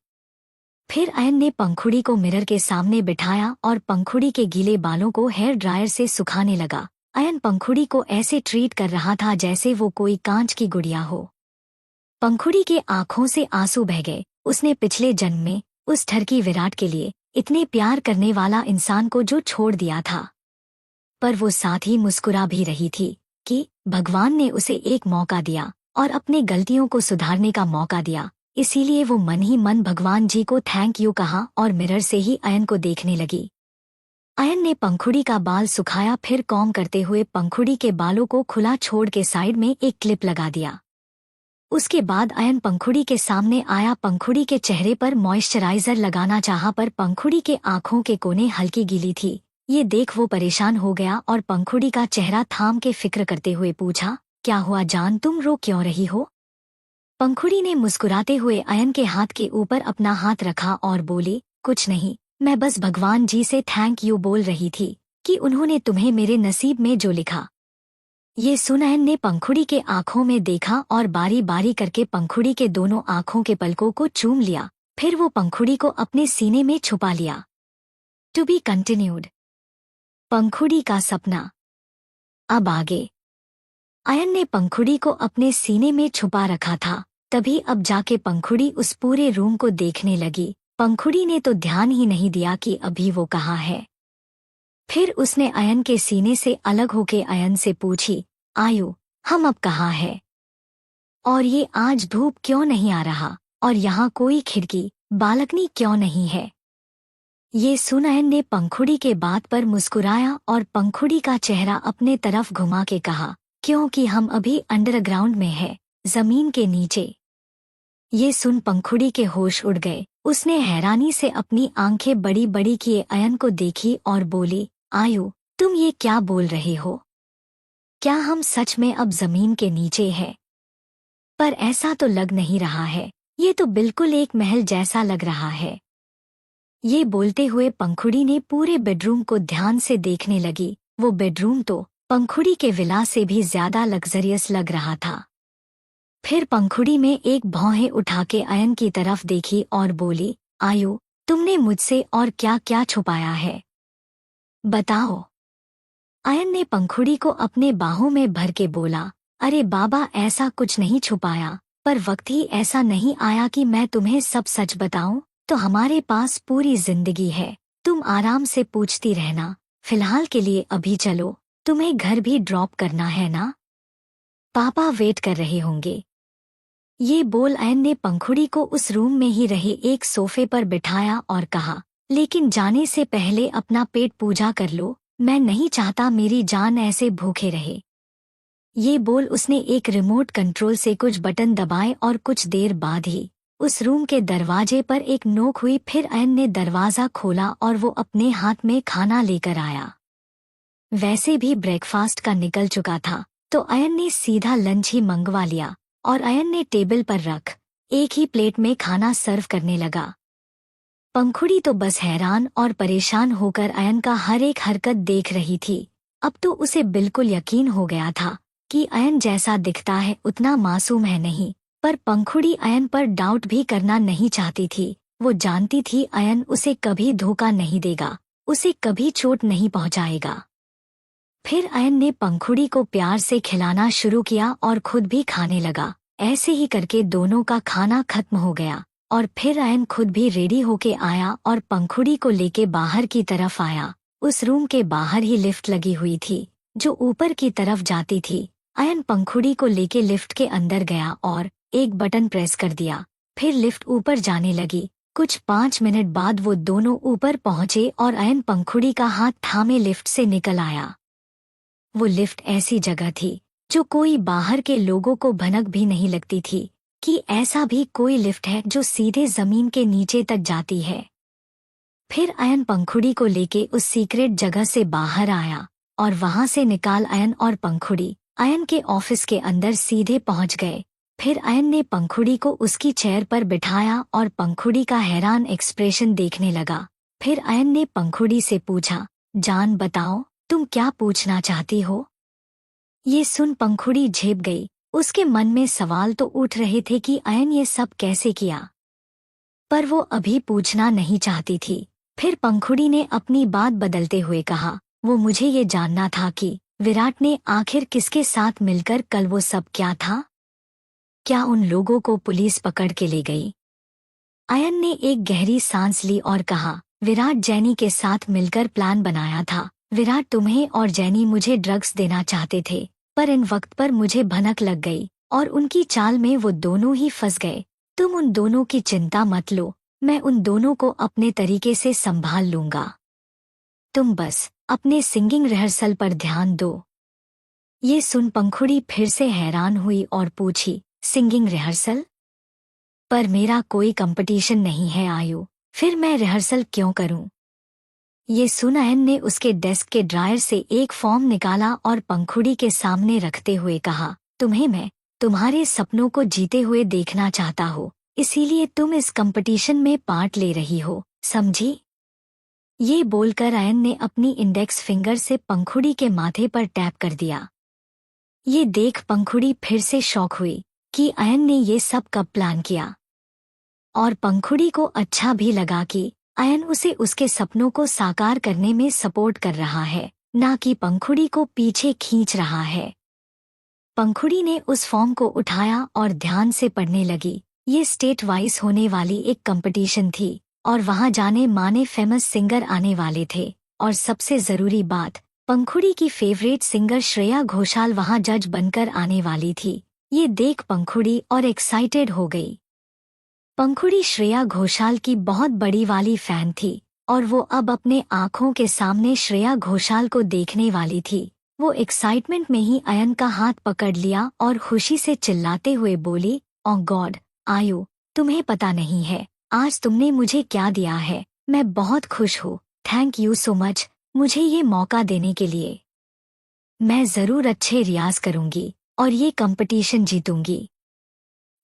फिर अयन ने पंखुड़ी को मिरर के सामने बिठाया और पंखुड़ी के गीले बालों को हेयर ड्रायर से सुखाने लगा। अयन पंखुड़ी को ऐसे ट्रीट कर रहा था जैसे वो कोई कांच की गुड़िया हो। पंखुड़ी के आंखों से आंसू बह गए। उसने पिछले जन्म में उस ठरकी विराट के लिए इतने प्यार करने वाला इंसान को जो छोड़ दिया था। पर वो साथ ही मुस्कुरा भी रही थी कि भगवान ने उसे एक मौका दिया और अपने गलतियों को सुधारने का मौका दिया। इसीलिए वो मन ही मन भगवान जी को थैंक यू कहा और मिरर से ही अयन को देखने लगी। अयन ने पंखुड़ी का बाल सुखाया, फिर कॉम करते हुए पंखुड़ी के बालों को खुला छोड़ के साइड में एक क्लिप लगा दिया। उसके बाद अयन पंखुड़ी के सामने आया। पंखुड़ी के चेहरे पर मॉइस्चराइजर लगाना चाहा पर पंखुड़ी के आंखों के कोने हल्की गीली थी। ये देख वो परेशान हो गया और पंखुड़ी का चेहरा थाम के फिक्र करते हुए पूछा, क्या हुआ जान, तुम रो क्यों रही हो? पंखुड़ी ने मुस्कुराते हुए अयन के हाथ के ऊपर अपना हाथ रखा और बोली, कुछ नहीं, मैं बस भगवान जी से थैंक यू बोल रही थी कि उन्होंने तुम्हें मेरे नसीब में जो लिखा। ये सुन अयन ने पंखुड़ी के आंखों में देखा और बारी बारी करके पंखुड़ी के दोनों आंखों के पलकों को चूम लिया। फिर वो पंखुड़ी को अपने सीने में छुपा लिया। To be continued. पंखुड़ी का सपना। अब आगे। अयन ने पंखुड़ी को अपने सीने में छुपा रखा था, तभी अब जाके पंखुड़ी उस पूरे रूम को देखने लगी। पंखुड़ी ने तो ध्यान ही नहीं दिया कि अभी वो कहाँ है। फिर उसने अयन के सीने से अलग होके अयन से पूछी, आयु, हम अब कहाँ है? और ये आज धूप क्यों नहीं आ रहा? और यहाँ कोई खिड़की बालकनी क्यों नहीं है? ये सुन अयन ने पंखुड़ी के बात पर मुस्कुराया और पंखुड़ी का चेहरा अपने तरफ घुमा के कहा, क्योंकि हम अभी अंडरग्राउंड में है, जमीन के नीचे। ये सुन पंखुड़ी के होश उड़ गए। उसने हैरानी से अपनी आंखें बड़ी बड़ी किए अयन को देखी और बोली, आयु, तुम ये क्या बोल रहे हो? क्या हम सच में अब जमीन के नीचे हैं? पर ऐसा तो लग नहीं रहा है, ये तो बिल्कुल एक महल जैसा लग रहा है। ये बोलते हुए पंखुड़ी ने पूरे बेडरूम को ध्यान से देखने लगी। वो बेडरूम तो पंखुड़ी के विला से भी ज्यादा लग्जरियस लग रहा था। फिर पंखुड़ी में एक भौहें उठा के अयन की तरफ देखी और बोली, आयु, तुमने मुझसे और क्या क्या छुपाया है, बताओ। अयन ने पंखुड़ी को अपने बाहों में भर के बोला, अरे बाबा, ऐसा कुछ नहीं छुपाया, पर वक्त ही ऐसा नहीं आया कि मैं तुम्हें सब सच बताऊं। तो हमारे पास पूरी जिंदगी है, तुम आराम से पूछती रहना। फिलहाल के लिए अभी चलो, तुम्हें घर भी ड्रॉप करना है ना, पापा वेट कर रहे होंगे। ये बोल अयन ने पंखुड़ी को उस रूम में ही रहे एक सोफे पर बिठाया और कहा, लेकिन जाने से पहले अपना पेट पूजा कर लो, मैं नहीं चाहता मेरी जान ऐसे भूखे रहे। ये बोल उसने एक रिमोट कंट्रोल से कुछ बटन दबाए और कुछ देर बाद ही उस रूम के दरवाजे पर एक नोक हुई। फिर अयन ने दरवाज़ा खोला और वो अपने हाथ में खाना लेकर आया। वैसे भी ब्रेकफास्ट का निकल चुका था, तो अयन ने सीधा लंच ही मंगवा लिया और अयन ने टेबल पर रख एक ही प्लेट में खाना सर्व करने लगा। पंखुड़ी तो बस हैरान और परेशान होकर अयन का हर एक हरकत देख रही थी। अब तो उसे बिल्कुल यकीन हो गया था कि अयन जैसा दिखता है उतना मासूम है नहीं, पर पंखुड़ी अयन पर डाउट भी करना नहीं चाहती थी। वो जानती थी अयन उसे कभी धोखा नहीं देगा, उसे कभी चोट नहीं पहुंचाएगा। फिर अयन ने पंखुड़ी को प्यार से खिलाना शुरू किया और खुद भी खाने लगा। ऐसे ही करके दोनों का खाना खत्म हो गया और फिर अयन खुद भी रेडी होके आया और पंखुड़ी को लेके बाहर की तरफ आया। उस रूम के बाहर ही लिफ्ट लगी हुई थी जो ऊपर की तरफ जाती थी। अयन पंखुड़ी को लेके लिफ्ट के अंदर गया और एक बटन प्रेस कर दिया। फिर लिफ्ट ऊपर जाने लगी। कुछ 5 मिनट बाद वो दोनों ऊपर पहुंचे और अयन पंखुड़ी का हाथ थामे लिफ्ट से निकल आया। वो लिफ्ट ऐसी जगह थी जो कोई बाहर के लोगों को भनक भी नहीं लगती थी कि ऐसा भी कोई लिफ्ट है जो सीधे जमीन के नीचे तक जाती है। फिर अयन पंखुड़ी को लेके उस सीक्रेट जगह से बाहर आया और वहां से निकाल अयन और पंखुड़ी अयन के ऑफिस के अंदर सीधे पहुंच गए। फिर अयन ने पंखुड़ी को उसकी चेयर पर बिठाया और पंखुड़ी का हैरान एक्सप्रेशन देखने लगा। फिर अयन ने पंखुड़ी से पूछा, जान बताओ, तुम क्या पूछना चाहती हो? ये सुन पंखुड़ी झेप गई। उसके मन में सवाल तो उठ रहे थे कि अयन ये सब कैसे किया, पर वो अभी पूछना नहीं चाहती थी। फिर पंखुड़ी ने अपनी बात बदलते हुए कहा, वो मुझे ये जानना था कि विराट ने आखिर किसके साथ मिलकर कल वो सब क्या था? क्या उन लोगों को पुलिस पकड़ के ले गई? अयन ने एक गहरी सांस ली और कहा, विराट जैनी के साथ मिलकर प्लान बनाया था। विराट तुम्हें और जैनी मुझे ड्रग्स देना चाहते थे, पर इन वक्त पर मुझे भनक लग गई और उनकी चाल में वो दोनों ही फंस गए। तुम उन दोनों की चिंता मत लो, मैं उन दोनों को अपने तरीके से संभाल लूंगा। तुम बस अपने सिंगिंग रिहर्सल पर ध्यान दो। ये सुन पंखुड़ी फिर से हैरान हुई और पूछी, सिंगिंग रिहर्सल? पर मेरा कोई कंपटीशन नहीं है आयु, फिर मैं रिहर्सल क्यों करूं? ये सुन अयन ने उसके डेस्क के ड्रायर से एक फॉर्म निकाला और पंखुड़ी के सामने रखते हुए कहा, तुम्हें मैं तुम्हारे सपनों को जीते हुए देखना चाहता हूँ, इसीलिए तुम इस कंपटीशन में पार्ट ले रही हो, समझी? ये बोलकर अयन ने अपनी इंडेक्स फिंगर से पंखुड़ी के माथे पर टैप कर दिया। ये देख पंखुड़ी फिर से शॉक हुई कि अयन ने ये सब कब प्लान किया, और पंखुड़ी को अच्छा भी लगा कि अयन उसे उसके सपनों को साकार करने में सपोर्ट कर रहा है, ना कि पंखुड़ी को पीछे खींच रहा है। पंखुड़ी ने उस फॉर्म को उठाया और ध्यान से पढ़ने लगी। ये स्टेट वाइज होने वाली एक कंपटीशन थी और वहां जाने माने फेमस सिंगर आने वाले थे, और सबसे जरूरी बात, पंखुड़ी की फेवरेट सिंगर श्रेया घोषाल वहां जज बनकर आने वाली थी। ये देख पंखुड़ी और एक्साइटेड हो गई। पंखुड़ी श्रेया घोषाल की बहुत बड़ी वाली फैन थी और वो अब अपने आँखों के सामने श्रेया घोषाल को देखने वाली थी। वो एक्साइटमेंट में ही अयन का हाथ पकड़ लिया और खुशी से चिल्लाते हुए बोली, ओह गॉड आयु, तुम्हें पता नहीं है आज तुमने मुझे क्या दिया है। मैं बहुत खुश हूँ, थैंक यू सो मच मुझे ये मौका देने के लिए। मैं जरूर अच्छे रियाज करूंगी और ये कंपटीशन जीतूंगी।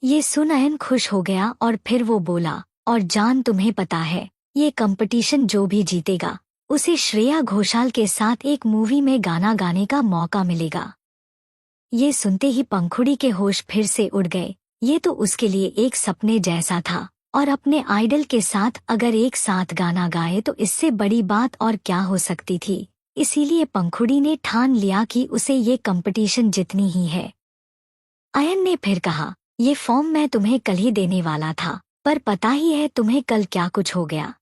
ये सुन अयन खुश हो गया और फिर वो बोला, और जान तुम्हें पता है ये कंपटीशन जो भी जीतेगा उसे श्रेया घोषाल के साथ एक मूवी में गाना गाने का मौका मिलेगा। ये सुनते ही पंखुड़ी के होश फिर से उड़ गए। ये तो उसके लिए एक सपने जैसा था, और अपने आइडल के साथ अगर एक साथ गाना गाए तो इससे बड़ी बात और क्या हो सकती थी। इसीलिए पंखुड़ी ने ठान लिया कि उसे ये कंपटीशन जितनी ही है। अयन ने फिर कहा, ये फॉर्म मैं तुम्हें कल ही देने वाला था, पर पता ही है तुम्हें कल क्या कुछ हो गया।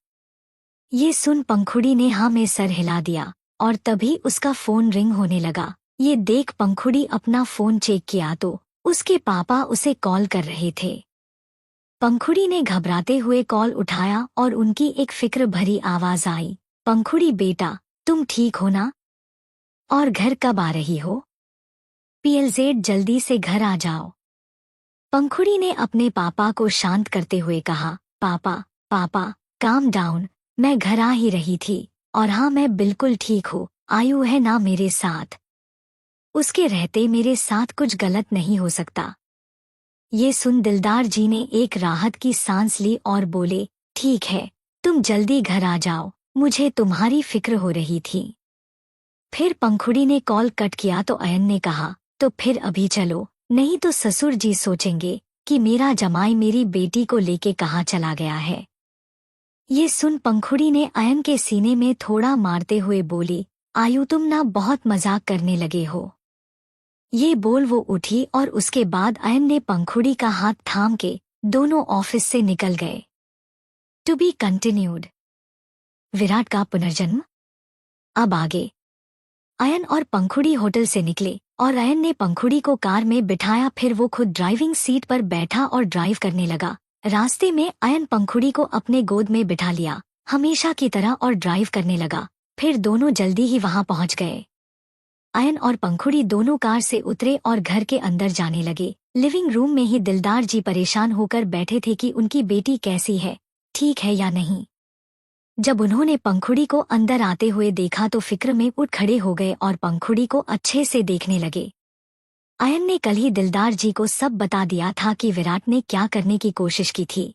ये सुन पंखुड़ी ने हाँ में सर हिला दिया, और तभी उसका फोन रिंग होने लगा। ये देख पंखुड़ी अपना फोन चेक किया तो उसके पापा उसे कॉल कर रहे थे। पंखुड़ी ने घबराते हुए कॉल उठाया और उनकी एक फिक्र भरी आवाज आई, पंखुड़ी बेटा, तुम ठीक हो ना? और घर कब आ रही हो? पीएलजेड जल्दी से घर आ जाओ। पंखुड़ी ने अपने पापा को शांत करते हुए कहा, पापा, काम डाउन, मैं घर आ ही रही थी, और हाँ मैं बिल्कुल ठीक हूँ। आयु है ना मेरे साथ, उसके रहते मेरे साथ कुछ गलत नहीं हो सकता। ये सुन दिलदार जी ने एक राहत की सांस ली और बोले, ठीक है, तुम जल्दी घर आ जाओ, मुझे तुम्हारी फिक्र हो रही थी। फिर पंखुड़ी ने कॉल कट किया तो अयन ने कहा, तो फिर अभी चलो, नहीं तो ससुर जी सोचेंगे कि मेरा जमाई मेरी बेटी को लेके कहाँ चला गया है। ये सुन पंखुड़ी ने अयन के सीने में थोड़ा मारते हुए बोली, आयु तुम ना बहुत मजाक करने लगे हो। ये बोल वो उठी और उसके बाद अयन ने पंखुड़ी का हाथ थाम के दोनों ऑफिस से निकल गए। To be continued. विराट का पुनर्जन्म। अब आगे। अयन और पंखुड़ी होटल से निकले और अयन ने पंखुड़ी को कार में बिठाया, फिर वो खुद ड्राइविंग सीट पर बैठा और ड्राइव करने लगा। रास्ते में अयन पंखुड़ी को अपने गोद में बिठा लिया हमेशा की तरह और ड्राइव करने लगा। फिर दोनों जल्दी ही वहां पहुंच गए। अयन और पंखुड़ी दोनों कार से उतरे और घर के अंदर जाने लगे। लिविंग रूम में ही दिलदार जी परेशान होकर बैठे थे कि उनकी बेटी कैसी है, ठीक है या नहीं। जब उन्होंने पंखुड़ी को अंदर आते हुए देखा तो फिक्र में उठ खड़े हो गए और पंखुड़ी को अच्छे से देखने लगे। अयन ने कल ही दिलदार जी को सब बता दिया था कि विराट ने क्या करने की कोशिश की थी,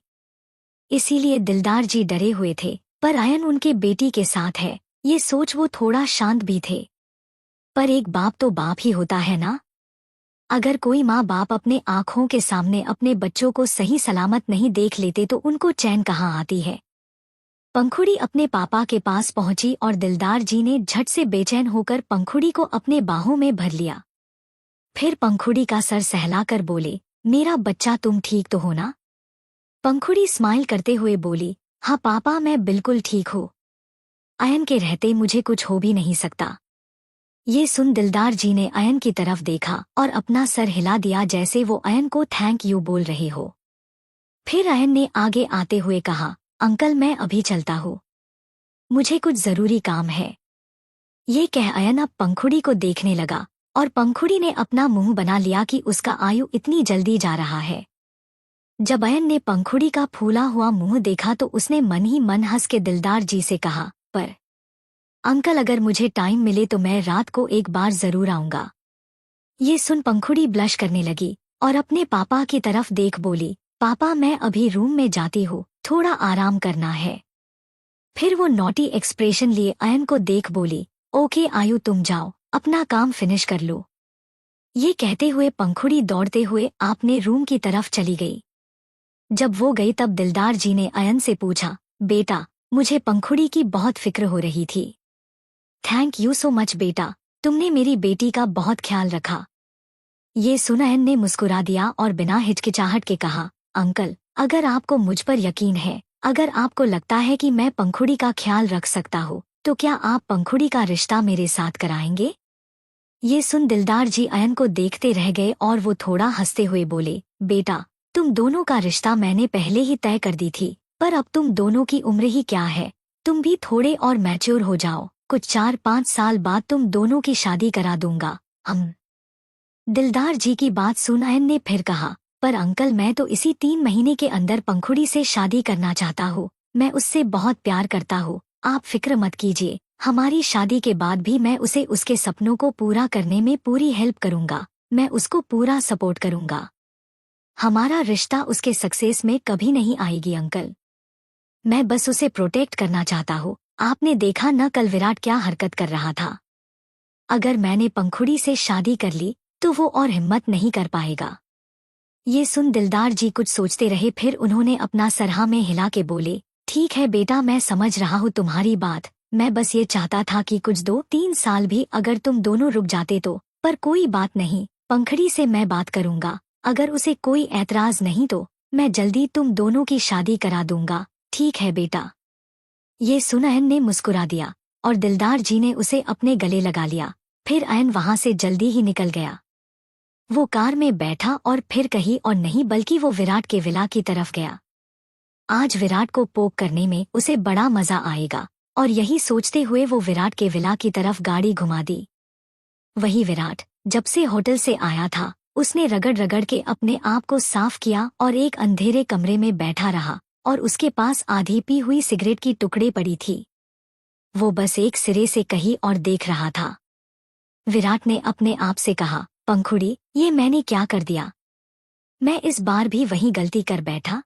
इसीलिए दिलदार जी डरे हुए थे, पर अयन उनके बेटी के साथ है, ये सोच वो थोड़ा शांत भी थे। पर एक बाप तो बाप ही होता है ना। अगर कोई माँ बाप अपने आँखों के सामने अपने बच्चों को सही सलामत नहीं देख लेते तो उनको चैन कहाँ आती है। पंखुड़ी अपने पापा के पास पहुंची और दिलदार जी ने झट से बेचैन होकर पंखुड़ी को अपने बाहों में भर लिया। फिर पंखुड़ी का सर सहलाकर बोले, मेरा बच्चा तुम ठीक तो हो ना? पंखुड़ी स्माइल करते हुए बोली, हाँ पापा मैं बिल्कुल ठीक हूँ, अयन के रहते मुझे कुछ हो भी नहीं सकता। ये सुन दिलदार जी ने अयन की तरफ देखा और अपना सर हिला दिया जैसे वो अयन को थैंक यू बोल रहे हो। फिर अयन ने आगे आते हुए कहा, अंकल मैं अभी चलता हूँ, मुझे कुछ जरूरी काम है। ये कह अयन अब पंखुड़ी को देखने लगा और पंखुड़ी ने अपना मुंह बना लिया कि उसका आयु इतनी जल्दी जा रहा है। जब अयन ने पंखुड़ी का फूला हुआ मुंह देखा तो उसने मन ही मन हंस के दिलदार जी से कहा, पर अंकल अगर मुझे टाइम मिले तो मैं रात को एक बार जरूर आऊंगा। ये सुन पंखुड़ी ब्लश करने लगी और अपने पापा की तरफ देख बोली, पापा मैं अभी रूम में जाती हूँ, थोड़ा आराम करना है। फिर वो नॉटी एक्सप्रेशन लिए अयन को देख बोली, ओके आयु तुम जाओ, अपना काम फिनिश कर लो। ये कहते हुए पंखुड़ी दौड़ते हुए अपने रूम की तरफ चली गई। जब वो गई तब दिलदार जी ने अयन से पूछा, बेटा मुझे पंखुड़ी की बहुत फिक्र हो रही थी। थैंक यू सो मच बेटा, तुमने मेरी बेटी का बहुत ख्याल रखा। ये सुन अयन ने मुस्कुरा दिया और बिना हिचकिचाहट के कहा, अंकल अगर आपको मुझ पर यकीन है, अगर आपको लगता है कि मैं पंखुड़ी का ख्याल रख सकता हूँ, तो क्या आप पंखुड़ी का रिश्ता मेरे साथ कराएंगे? ये सुन दिलदार जी अयन को देखते रह गए और वो थोड़ा हंसते हुए बोले, बेटा तुम दोनों का रिश्ता मैंने पहले ही तय कर दी थी, पर अब तुम दोनों की उम्र ही क्या है, तुम भी थोड़े और मैच्योर हो जाओ, कुछ 4-5 साल बाद तुम दोनों की शादी करा दूंगा। हम दिलदार जी की बात सुन अयन ने फिर कहा, पर अंकल मैं तो इसी 3 महीने के अंदर पंखुड़ी से शादी करना चाहता हूँ, मैं उससे बहुत प्यार करता हूँ, आप फिक्र मत कीजिए, हमारी शादी के बाद भी मैं उसे उसके सपनों को पूरा करने में पूरी हेल्प करूंगा, मैं उसको पूरा सपोर्ट करूंगा। हमारा रिश्ता उसके सक्सेस में कभी नहीं आएगी अंकल, मैं बस उसे प्रोटेक्ट करना चाहता हूँ। आपने देखा न कल विराट क्या हरकत कर रहा था। अगर मैंने पंखुड़ी से शादी कर ली तो वो और हिम्मत नहीं कर पाएगा। ये सुन दिलदार जी कुछ सोचते रहे, फिर उन्होंने अपना सर हाँ में हिला के बोले, ठीक है बेटा, मैं समझ रहा हूँ तुम्हारी बात। मैं बस ये चाहता था कि कुछ 2-3 साल भी अगर तुम दोनों रुक जाते तो। पर कोई बात नहीं, पंखड़ी से मैं बात करूंगा। अगर उसे कोई ऐतराज नहीं तो मैं जल्दी तुम दोनों की शादी करा दूंगा। ठीक है बेटा। ये सुन अयन ने मुस्कुरा दिया और दिलदार जी ने उसे अपने गले लगा लिया। फिर अयन वहां से जल्दी ही निकल गया। वो कार में बैठा और फिर कहीं और नहीं बल्कि वो विराट के विला की तरफ गया। आज विराट को पोक करने में उसे बड़ा मजा आएगा, और यही सोचते हुए वो विराट के विला की तरफ गाड़ी घुमा दी। वही विराट जब से होटल से आया था उसने रगड़ रगड़ के अपने आप को साफ किया और एक अंधेरे कमरे में बैठा रहा, और उसके पास आधी पी हुई सिगरेट की टुकड़े पड़ी थी। वो बस एक सिरे से कहीं और देख रहा था। विराट ने अपने आप से कहा, पंखुड़ी, ये मैंने क्या कर दिया? मैं इस बार भी वही गलती कर बैठा।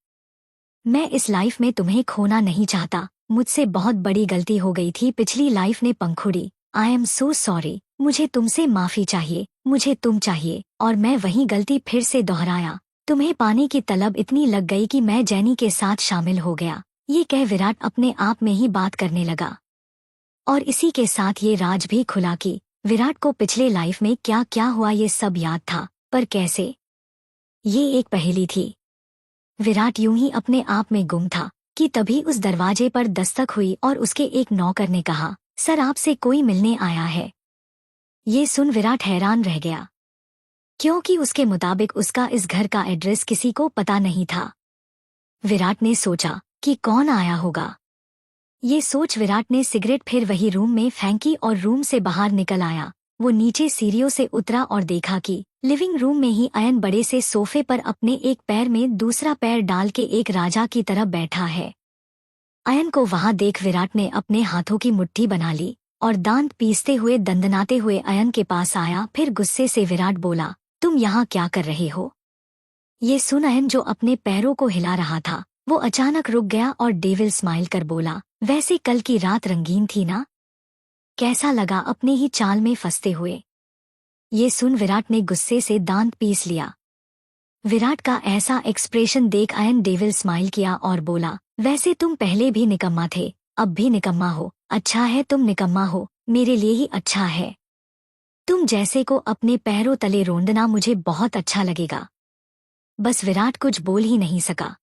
मैं इस लाइफ में तुम्हें खोना नहीं चाहता। मुझसे बहुत बड़ी गलती हो गई थी पिछली लाइफ में पंखुड़ी। I am so sorry. मुझे तुमसे माफी चाहिए। मुझे तुम चाहिए। और मैं वही गलती फिर से दोहराया। तुम्हें पाने की तलब इतनी लग गई कि मैं जैनी के साथ शामिल हो गया। ये कह विराट अपने आप में ही बात करने लगा। और इसी के साथ ये राज भी खुला कि विराट को पिछले लाइफ में क्या क्या हुआ ये सब याद था, पर कैसे? ये एक पहेली थी। विराट यूं ही अपने आप में गुम था कि तभी उस दरवाजे पर दस्तक हुई और उसके एक नौकर ने कहा, सर आपसे कोई मिलने आया है। ये सुन विराट हैरान रह गया, क्योंकि उसके मुताबिक उसका इस घर का एड्रेस किसी को पता नहीं था। विराट ने सोचा कि कौन आया होगा। ये सोच विराट ने सिगरेट फिर वही रूम में फेंकी और रूम से बाहर निकल आया। वो नीचे सीढ़ियों से उतरा और देखा कि लिविंग रूम में ही अयन बड़े से सोफे पर अपने एक पैर में दूसरा पैर डाल के एक राजा की तरह बैठा है। अयन को वहां देख विराट ने अपने हाथों की मुट्ठी बना ली और दांत पीसते हुए दंदनाते हुए अयन के पास आया। फिर गुस्से से विराट बोला, तुम यहाँ क्या कर रहे हो? ये सुन अयन जो अपने पैरों को हिला रहा था वो अचानक रुक गया और डेविल स्माइल कर बोला, वैसे कल की रात रंगीन थी ना? कैसा लगा अपने ही चाल में फंसते हुए? ये सुन विराट ने गुस्से से दांत पीस लिया। विराट का ऐसा एक्सप्रेशन देख अयन डेविल स्माइल किया और बोला, वैसे तुम पहले भी निकम्मा थे, अब भी निकम्मा हो। अच्छा है तुम निकम्मा हो, मेरे लिए ही अच्छा है। तुम जैसे को अपने पैरों तले रोंदना मुझे बहुत अच्छा लगेगा। बस विराट कुछ बोल ही नहीं सका।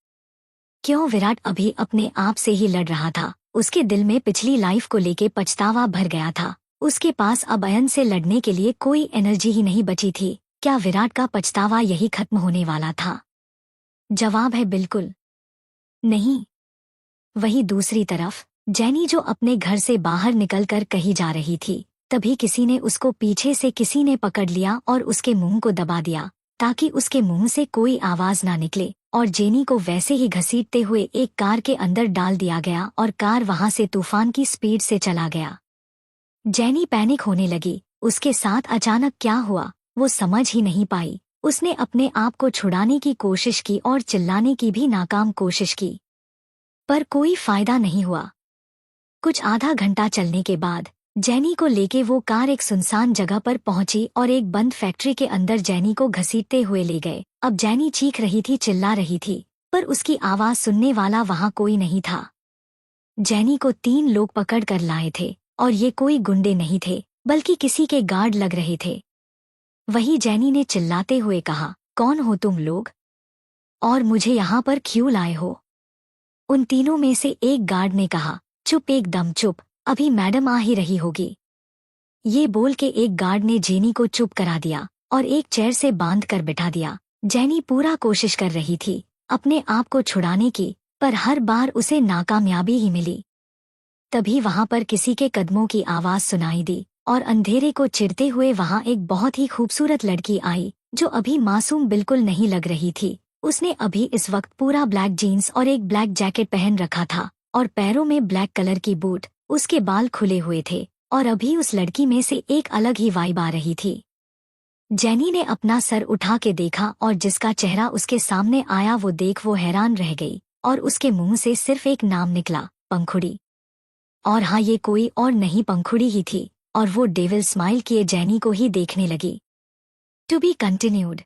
क्यों? विराट अभी अपने आप से ही लड़ रहा था। उसके दिल में पिछली लाइफ को लेके पछतावा भर गया था। उसके पास अब अयन से लड़ने के लिए कोई एनर्जी ही नहीं बची थी। क्या विराट का पछतावा यही खत्म होने वाला था? जवाब है बिल्कुल नहीं। वही दूसरी तरफ जैनी जो अपने घर से बाहर निकलकर कहीं जा रही थी, तभी किसी ने उसको पीछे से किसी ने पकड़ लिया और उसके मुंह को दबा दिया ताकि उसके मुंह से कोई आवाज ना निकले, और जेनी को वैसे ही घसीटते हुए एक कार के अंदर डाल दिया गया और कार वहां से तूफान की स्पीड से चला गया। जेनी पैनिक होने लगी। उसके साथ अचानक क्या हुआ वो समझ ही नहीं पाई। उसने अपने आप को छुड़ाने की कोशिश की और चिल्लाने की भी नाकाम कोशिश की, पर कोई फायदा नहीं हुआ। कुछ आधा घंटा चलने के बाद जेनी को लेके वो कार एक सुनसान जगह पर पहुंची और एक बंद फैक्ट्री के अंदर जेनी को घसीटते हुए ले गए। अब जेनी चीख रही थी, चिल्ला रही थी, पर उसकी आवाज सुनने वाला वहां कोई नहीं था। जेनी को 3 लोग पकड़ कर लाए थे और ये कोई गुंडे नहीं थे बल्कि किसी के गार्ड लग रहे थे। वही जेनी ने चिल्लाते हुए कहा, कौन हो तुम लोग और मुझे यहाँ पर क्यों लाए हो? उन तीनों में से एक गार्ड ने कहा, चुप, एकदम चुप, अभी मैडम आ ही रही होगी। ये बोल के एक गार्ड ने जेनी को चुप करा दिया और एक चेयर से बांध कर बिठा दिया। जेनी पूरा कोशिश कर रही थी अपने आप को छुड़ाने की, पर हर बार उसे नाकामयाबी ही मिली। तभी वहां पर किसी के कदमों की आवाज सुनाई दी और अंधेरे को चिरते हुए वहां एक बहुत ही खूबसूरत लड़की आई जो अभी मासूम बिल्कुल नहीं लग रही थी। उसने अभी इस वक्त पूरा ब्लैक जीन्स और एक ब्लैक जैकेट पहन रखा था और पैरों में ब्लैक कलर की बूट। उसके बाल खुले हुए थे और अभी उस लड़की में से एक अलग ही वाइब आ रही थी। जेनी ने अपना सर उठा के देखा और जिसका चेहरा उसके सामने आया वो देख वो हैरान रह गई और उसके मुंह से सिर्फ एक नाम निकला, पंखुड़ी। और हाँ, ये कोई और नहीं पंखुड़ी ही थी और वो डेविल स्माइल किए जेनी को ही देखने लगी। To be continued.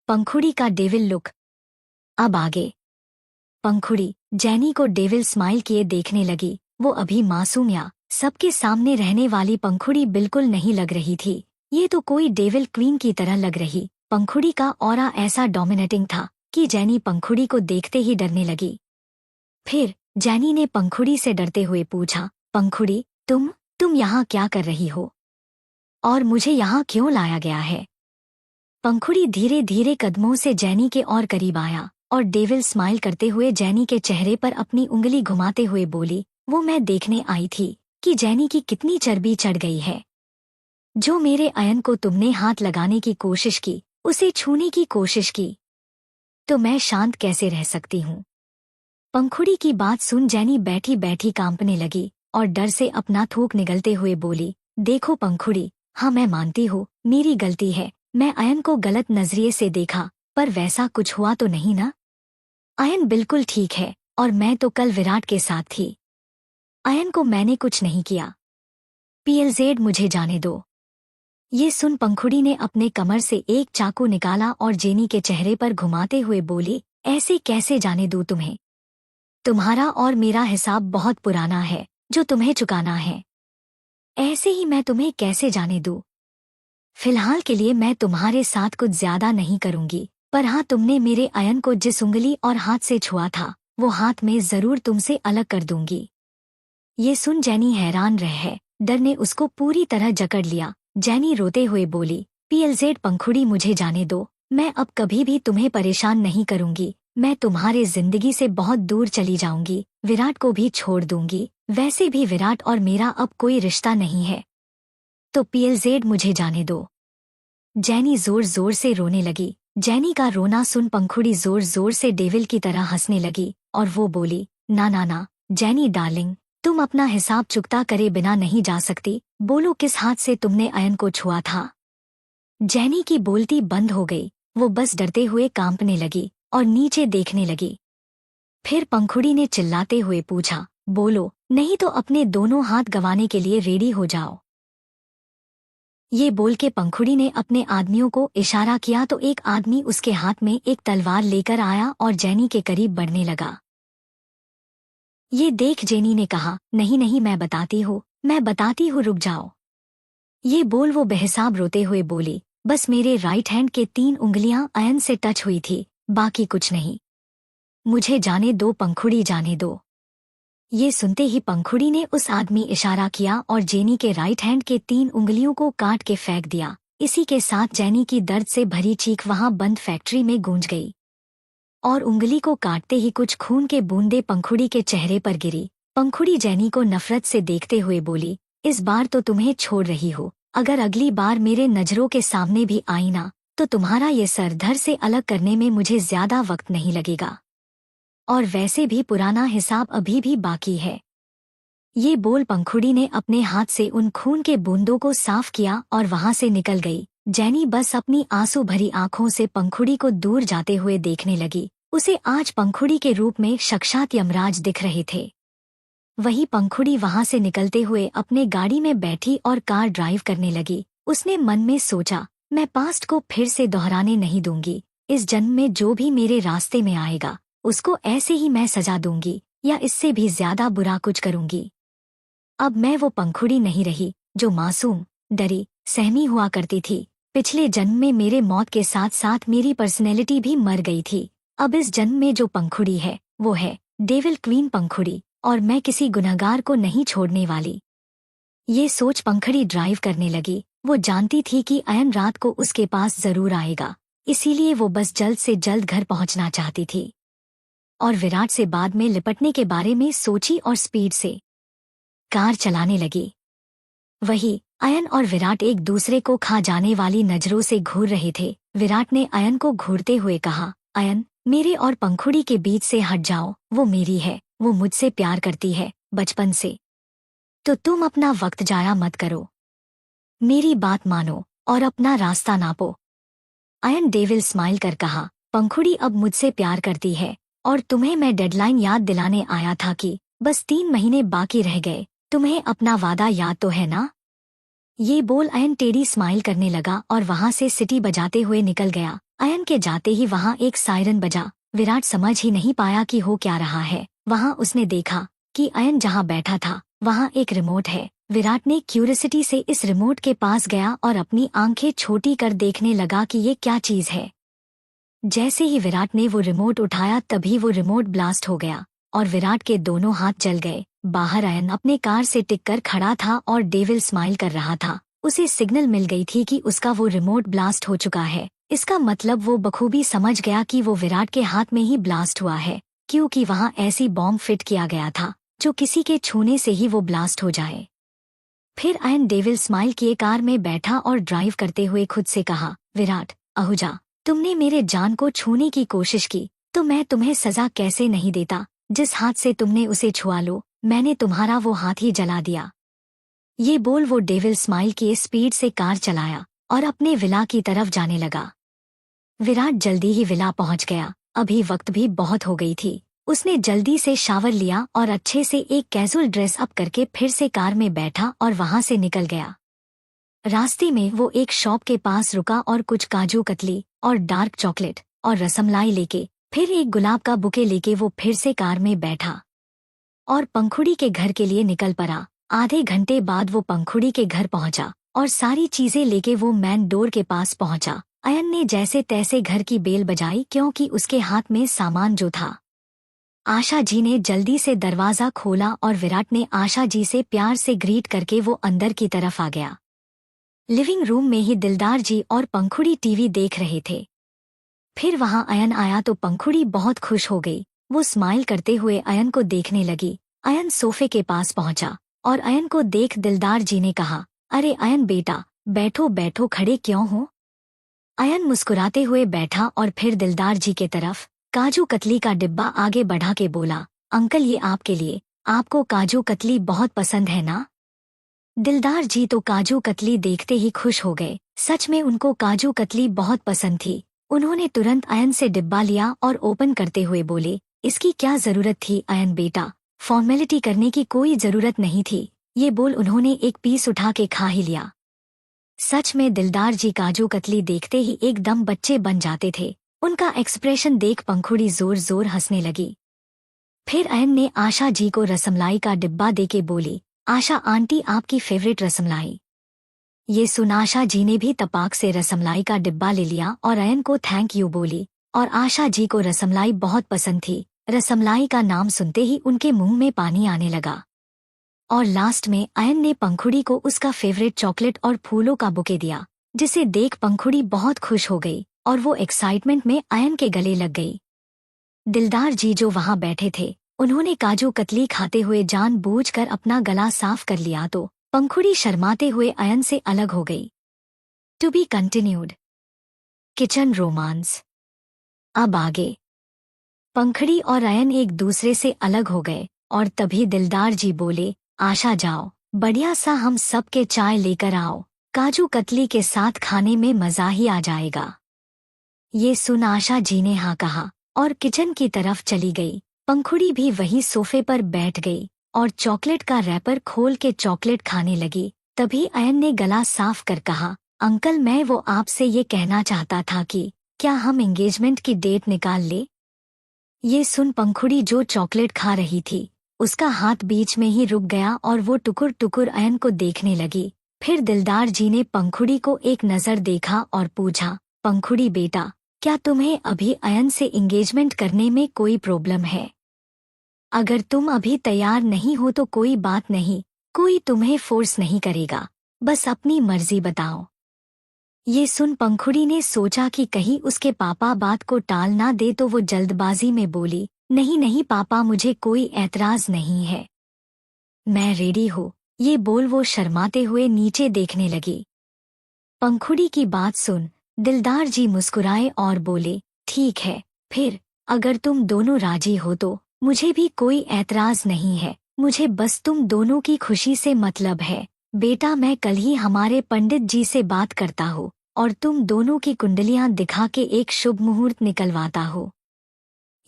पंखुड़ी का डेविल लुक। अब आगे। पंखुड़ी जेनी को डेविल स्माइल किए देखने लगी। वो अभी मासूम या सबके सामने रहने वाली पंखुड़ी बिल्कुल नहीं लग रही थी। ये तो कोई डेविल क्वीन की तरह लग रही। पंखुड़ी का ऑरा ऐसा डोमिनेटिंग था कि जेनी पंखुड़ी को देखते ही डरने लगी। फिर जेनी ने पंखुड़ी से डरते हुए पूछा, पंखुड़ी तुम यहाँ क्या कर रही हो और मुझे यहाँ क्यों लाया गया है? पंखुड़ी धीरे धीरे कदमों से जेनी के और करीब आया और डेविल स्माइल करते हुए जेनी के चेहरे पर अपनी उंगली घुमाते हुए बोली, वो मैं देखने आई थी कि जेनी की कितनी चर्बी चढ़ गई है। जो मेरे अयन को तुमने हाथ लगाने की कोशिश की, उसे छूने की कोशिश की, तो मैं शांत कैसे रह सकती हूँ? पंखुड़ी की बात सुन जेनी बैठी बैठी कांपने लगी और डर से अपना थूक निगलते हुए बोली, देखो पंखुड़ी, हाँ मैं मानती हूँ मेरी गलती है। मैं अयन को गलत नजरिए से देखा, पर वैसा कुछ हुआ तो नहीं ना? अयन बिल्कुल ठीक है और मैं तो कल विराट के साथ थी। अयन को मैंने कुछ नहीं किया। पीएलजेड मुझे जाने दो। ये सुन पंखुड़ी ने अपने कमर से एक चाकू निकाला और जेनी के चेहरे पर घुमाते हुए बोली, ऐसे कैसे जाने दूं तुम्हें? तुम्हारा और मेरा हिसाब बहुत पुराना है जो तुम्हें चुकाना है। ऐसे ही मैं तुम्हें कैसे जाने दूं? फिलहाल के लिए मैं तुम्हारे साथ कुछ ज्यादा नहीं करूंगी, पर हाँ तुमने मेरे अयन को जिस उंगली और हाथ से छुआ था, वो हाथ में जरूर तुमसे अलग कर दूंगी। ये सुन जेनी हैरान रह डर ने उसको पूरी तरह जकड़ लिया। जेनी रोते हुए बोली, पीएलजेड पंखुड़ी मुझे जाने दो, मैं अब कभी भी तुम्हें परेशान नहीं करूंगी। मैं तुम्हारे जिंदगी से बहुत दूर चली जाऊंगी, विराट को भी छोड़ दूंगी। वैसे भी विराट और मेरा अब कोई रिश्ता नहीं है, तो पीएलजेड मुझे जाने दो। जेनी जोर जोर से रोने लगी। जेनी का रोना सुन पंखुड़ी जोर जोर से डेविल की तरह हंसने लगी और वो बोली, ना ना ना जेनी डार्लिंग, तुम अपना हिसाब चुकता करे बिना नहीं जा सकती। बोलो किस हाथ से तुमने अयन को छुआ था? जेनी की बोलती बंद हो गई। वो बस डरते हुए कांपने लगी और नीचे देखने लगी। फिर पंखुड़ी ने चिल्लाते हुए पूछा, बोलो, नहीं तो अपने दोनों हाथ गंवाने के लिए रेडी हो जाओ। ये बोल के पंखुड़ी ने अपने आदमियों को इशारा किया तो एक आदमी उसके हाथ में एक तलवार लेकर आया और जेनी के करीब बढ़ने लगा। ये देख जेनी ने कहा, नहीं नहीं मैं बताती हूँ, रुक जाओ। ये बोल वो बेहिसाब रोते हुए बोली, बस मेरे राइट हैंड के 3 उंगलियां अयन से टच हुई थी, बाकी कुछ नहीं। मुझे जाने दो पंखुड़ी, जाने दो। ये सुनते ही पंखुड़ी ने उस आदमी इशारा किया और जेनी के राइट हैंड के 3 उंगलियों को काट के फेंक दिया। इसी के साथ जेनी की दर्द से भरी चीख वहां बंद फैक्ट्री में गूंज गई और उंगली को काटते ही कुछ खून के बूंदे पंखुड़ी के चेहरे पर गिरी। पंखुड़ी जेनी को नफरत से देखते हुए बोली, इस बार तो तुम्हें छोड़ रही हो, अगर अगली बार मेरे नजरों के सामने भी आई ना, तो तुम्हारा ये सर धड़ से अलग करने में मुझे ज्यादा वक्त नहीं लगेगा, और वैसे भी पुराना हिसाब अभी भी बाकी है। ये बोल पंखुड़ी ने अपने हाथ से उन खून के बूंदों को साफ किया और वहां से निकल गई। जेनी बस अपनी आंसू भरी आंखों से पंखुड़ी को दूर जाते हुए देखने लगी। उसे आज पंखुड़ी के रूप में साक्षात यमराज दिख रहे थे। वही पंखुड़ी वहां से निकलते हुए अपने गाड़ी में बैठी और कार ड्राइव करने लगी। उसने मन में सोचा, मैं पास्ट को फिर से दोहराने नहीं दूंगी। इस जन्म में जो भी मेरे रास्ते में आएगा उसको ऐसे ही मैं सजा दूंगी, या इससे भी ज्यादा बुरा कुछ करूंगी। अब मैं वो पंखुड़ी नहीं रही जो मासूम, डरी, सहमी हुआ करती थी। पिछले जन्म में मेरे मौत के साथ साथ मेरी पर्सनैलिटी भी मर गई थी। अब इस जन्म में जो पंखुड़ी है वो है डेविल क्वीन पंखुड़ी, और मैं किसी गुनहगार को नहीं छोड़ने वाली। ये सोच पंखुड़ी ड्राइव करने लगी। वो जानती थी कि अयन रात को उसके पास जरूर आएगा, इसीलिए वो बस जल्द से जल्द घर पहुंचना चाहती थी और विराट से बाद में लिपटने के बारे में सोची और स्पीड से कार चलाने लगी। वही अयन और विराट एक दूसरे को खा जाने वाली नजरों से घूर रहे थे। विराट ने अयन को घूरते हुए कहा, अयन, मेरे और पंखुड़ी के बीच से हट जाओ। वो मेरी है, वो मुझसे प्यार करती है बचपन से, तो तुम अपना वक्त जाया मत करो। मेरी बात मानो और अपना रास्ता नापो। अयन डेविल स्माइल कर कहा, पंखुड़ी अब मुझसे प्यार करती है और तुम्हें मैं डेडलाइन याद दिलाने आया था कि बस 3 महीने बाकी रह गए। तुम्हें अपना वादा याद तो है ना? ये बोल अयन टेढ़ी स्माइल करने लगा और वहां से सिटी बजाते हुए निकल गया। अयन के जाते ही वहां एक सायरन बजा। विराट समझ ही नहीं पाया कि हो क्या रहा है। वहां उसने देखा कि अयन जहां बैठा था वहां एक रिमोट है। विराट ने क्यूरियोसिटी से इस रिमोट के पास गया और अपनी आंखें छोटी कर देखने लगा कि ये क्या चीज है। जैसे ही विराट ने वो रिमोट उठाया तभी वो रिमोट ब्लास्ट हो गया और विराट के दोनों हाथ जल गए। बाहर अयन अपने कार से टिककर खड़ा था और डेविल स्माइल कर रहा था। उसे सिग्नल मिल गई थी कि उसका वो रिमोट ब्लास्ट हो चुका है। इसका मतलब वो बखूबी समझ गया कि वो विराट के हाथ में ही ब्लास्ट हुआ है, क्योंकि वहां ऐसी बॉम्ब फिट किया गया था जो किसी के छूने से ही वो ब्लास्ट हो जाए। फिर अयन डेविल स्माइल किए कार में बैठा और ड्राइव करते हुए खुद से कहा, विराट आहूजा, तुमने मेरे जान को छूने की कोशिश की तो मैं तुम्हें सजा कैसे नहीं देता। जिस हाथ से तुमने उसे छुआ लो मैंने तुम्हारा वो हाथ ही जला दिया। ये बोल वो डेविल स्माइल किए स्पीड से कार चलाया और अपने विला की तरफ जाने लगा। विराट जल्दी ही विला पहुंच गया। अभी वक्त भी बहुत हो गई थी। उसने जल्दी से शावर लिया और अच्छे से एक कैजुअल ड्रेस अप करके फिर से कार में बैठा और वहां से निकल गया। रास्ते में वो एक शॉप के पास रुका और कुछ काजू कतली और डार्क चॉकलेट और रसमलाई लेके फिर एक गुलाब का बुके लेके वो फिर से कार में बैठा और पंखुड़ी के घर के लिए निकल पड़ा। आधे घंटे बाद वो पंखुड़ी के घर पहुंचा और सारी चीजें लेके वो मैन डोर के पास पहुंचा। अयन ने जैसे तैसे घर की बेल बजाई क्योंकि उसके हाथ में सामान जो था। आशा जी ने जल्दी से दरवाजा खोला और विराट ने आशा जी से प्यार से ग्रीट करके वो अंदर की तरफ आ गया। लिविंग रूम में ही दिलदार जी और पंखुड़ी टीवी देख रहे थे। फिर वहां अयन आया तो पंखुड़ी बहुत खुश हो गई। वो स्माइल करते हुए अयन को देखने लगी। अयन सोफे के पास पहुंचा और अयन को देख दिलदार जी ने कहा, अरे अयन बेटा, बैठो बैठो, खड़े क्यों हो। अयन मुस्कुराते हुए बैठा और फिर दिलदार जी के तरफ काजू कतली का डिब्बा आगे बढ़ा के बोला, अंकल ये आपके लिए, आपको काजू कतली बहुत पसंद है ना। दिलदार जी तो काजू कतली देखते ही खुश हो गए। सच में उनको काजू कतली बहुत पसंद थी। उन्होंने तुरंत अयन से डिब्बा लिया और ओपन करते हुए बोले, इसकी क्या जरूरत थी अयन बेटा, फॉर्मेलिटी करने की कोई जरूरत नहीं थी। ये बोल उन्होंने एक पीस उठा के खा ही लिया। सच में दिलदार जी काजू कतली देखते ही एकदम बच्चे बन जाते थे। उनका एक्सप्रेशन देख पंखुड़ी जोर जोर हंसने लगी। फिर अयन ने आशा जी को रसमलाई का डिब्बा देके बोली, आशा आंटी आपकी फेवरेट रसमलाई। ये सुन आशा जी ने भी तपाक से रसमलाई का डिब्बा ले लिया और अयन को थैंक यू बोली। और आशा जी को रसमलाई बहुत पसंद थी। रसमलाई का नाम सुनते ही उनके मुंह में पानी आने लगा। और लास्ट में अयन ने पंखुड़ी को उसका फेवरेट चॉकलेट और फूलों का बुके दिया, जिसे देख पंखुड़ी बहुत खुश हो गई और वो एक्साइटमेंट में अयन के गले लग गई। दिलदार जी जो वहां बैठे थे उन्होंने काजू कतली खाते हुए जानबूझकर अपना गला साफ कर लिया तो पंखुड़ी शर्माते हुए अयन से अलग हो गई। To be continued. Kitchen romance. अब आगे। पंखुड़ी और अयन एक दूसरे से अलग हो गए और तभी दिलदार जी बोले, आशा जाओ, बढ़िया सा हम सब के चाय लेकर आओ, काजू कतली के साथ खाने में मजा ही आ जाएगा। ये सुन आशा जी ने हाँ कहा और किचन की तरफ चली गई। पंखुड़ी भी वही सोफे पर बैठ गई और चॉकलेट का रैपर खोल के चॉकलेट खाने लगी। तभी अयन ने गला साफ कर कहा, अंकल मैं वो आपसे ये कहना चाहता था कि क्या हम एंगेजमेंट की डेट निकाल ले। ये सुन पंखुड़ी जो चॉकलेट खा रही थी उसका हाथ बीच में ही रुक गया और वो टुकुर टुकुर अयन को देखने लगी। फिर दिलदार जी ने पंखुड़ी को एक नजर देखा और पूछा, पंखुड़ी बेटा, क्या तुम्हें अभी अयन से एंगेजमेंट करने में कोई प्रॉब्लम है। अगर तुम अभी तैयार नहीं हो तो कोई बात नहीं, कोई तुम्हें फोर्स नहीं करेगा, बस अपनी मर्जी बताओ। ये सुन पंखुड़ी ने सोचा कि कहीं उसके पापा बात को टाल ना दे तो वो जल्दबाजी में बोली, नहीं नहीं पापा, मुझे कोई ऐतराज नहीं है, मैं रेडी हूँ। ये बोल वो शर्माते हुए नीचे देखने लगी। पंखुड़ी की बात सुन दिलदार जी मुस्कुराए और बोले, ठीक है, फिर अगर तुम दोनों राजी हो तो मुझे भी कोई ऐतराज नहीं है, मुझे बस तुम दोनों की खुशी से मतलब है। बेटा मैं कल ही हमारे पंडित जी से बात करता हूँ और तुम दोनों की कुंडलियां दिखा के एक शुभ मुहूर्त निकलवाता हूँ।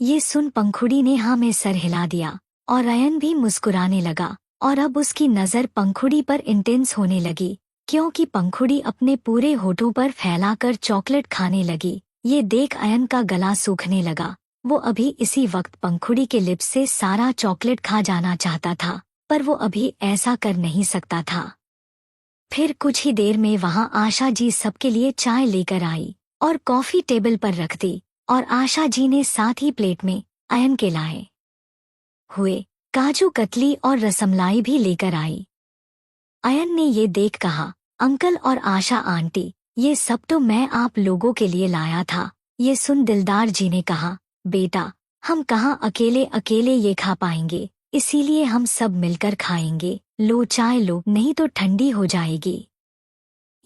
ये सुन पंखुड़ी ने हाँ में सर हिला दिया और अयन भी मुस्कुराने लगा और अब उसकी नजर पंखुड़ी पर इंटेंस होने लगी क्योंकि पंखुड़ी अपने पूरे होठों पर फैलाकर चॉकलेट खाने लगी। ये देख अयन का गला सूखने लगा। वो अभी इसी वक्त पंखुड़ी के लिप्स से सारा चॉकलेट खा जाना चाहता था, पर वो अभी ऐसा कर नहीं सकता था। फिर कुछ ही देर में वहां आशा जी सबके लिए चाय लेकर आई और कॉफी टेबल पर रख दी, और आशा जी ने साथ ही प्लेट में अयन के लाए हुए काजू कतली और रसमलाई भी लेकर आई। अयन ने ये देख कहा, अंकल और आशा आंटी, ये सब तो मैं आप लोगों के लिए लाया था। ये सुन दिलदार जी ने कहा, बेटा हम कहाँ अकेले अकेले ये खा पाएंगे, इसीलिए हम सब मिलकर खाएंगे। लो चाय लो, नहीं तो ठंडी हो जाएगी।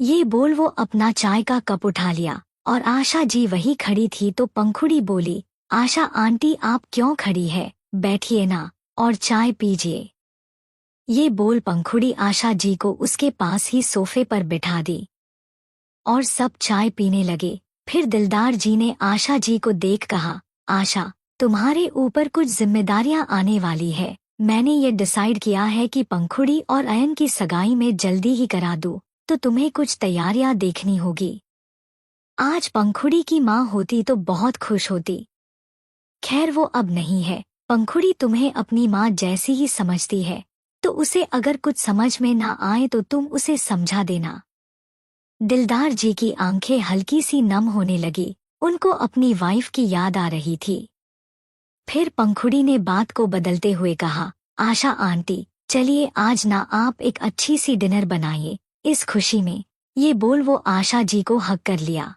ये बोल वो अपना चाय का कप उठा लिया और आशा जी वही खड़ी थी तो पंखुड़ी बोली, आशा आंटी आप क्यों खड़ी है, बैठिए ना और चाय पीजिए। ये बोल पंखुड़ी आशा जी को उसके पास ही सोफे पर बिठा दी और सब चाय पीने लगे। फिर दिलदार जी ने आशा जी को देख कहा, आशा तुम्हारे ऊपर कुछ जिम्मेदारियां आने वाली है। मैंने ये डिसाइड किया है कि पंखुड़ी और अयन की सगाई में जल्दी ही करा दूं, तो तुम्हें कुछ तैयारियां देखनी होगी। आज पंखुड़ी की माँ होती तो बहुत खुश होती। खैर वो अब नहीं है। पंखुड़ी तुम्हें अपनी माँ जैसी ही समझती है, तो उसे अगर कुछ समझ में ना आए तो तुम उसे समझा देना। दिलदार जी की आंखें हल्की सी नम होने लगी। उनको अपनी वाइफ की याद आ रही थी। फिर पंखुड़ी ने बात को बदलते हुए कहा, आशा आंटी चलिए आज ना आप एक अच्छी सी डिनर बनाइए इस खुशी में। ये बोल वो आशा जी को हक कर लिया।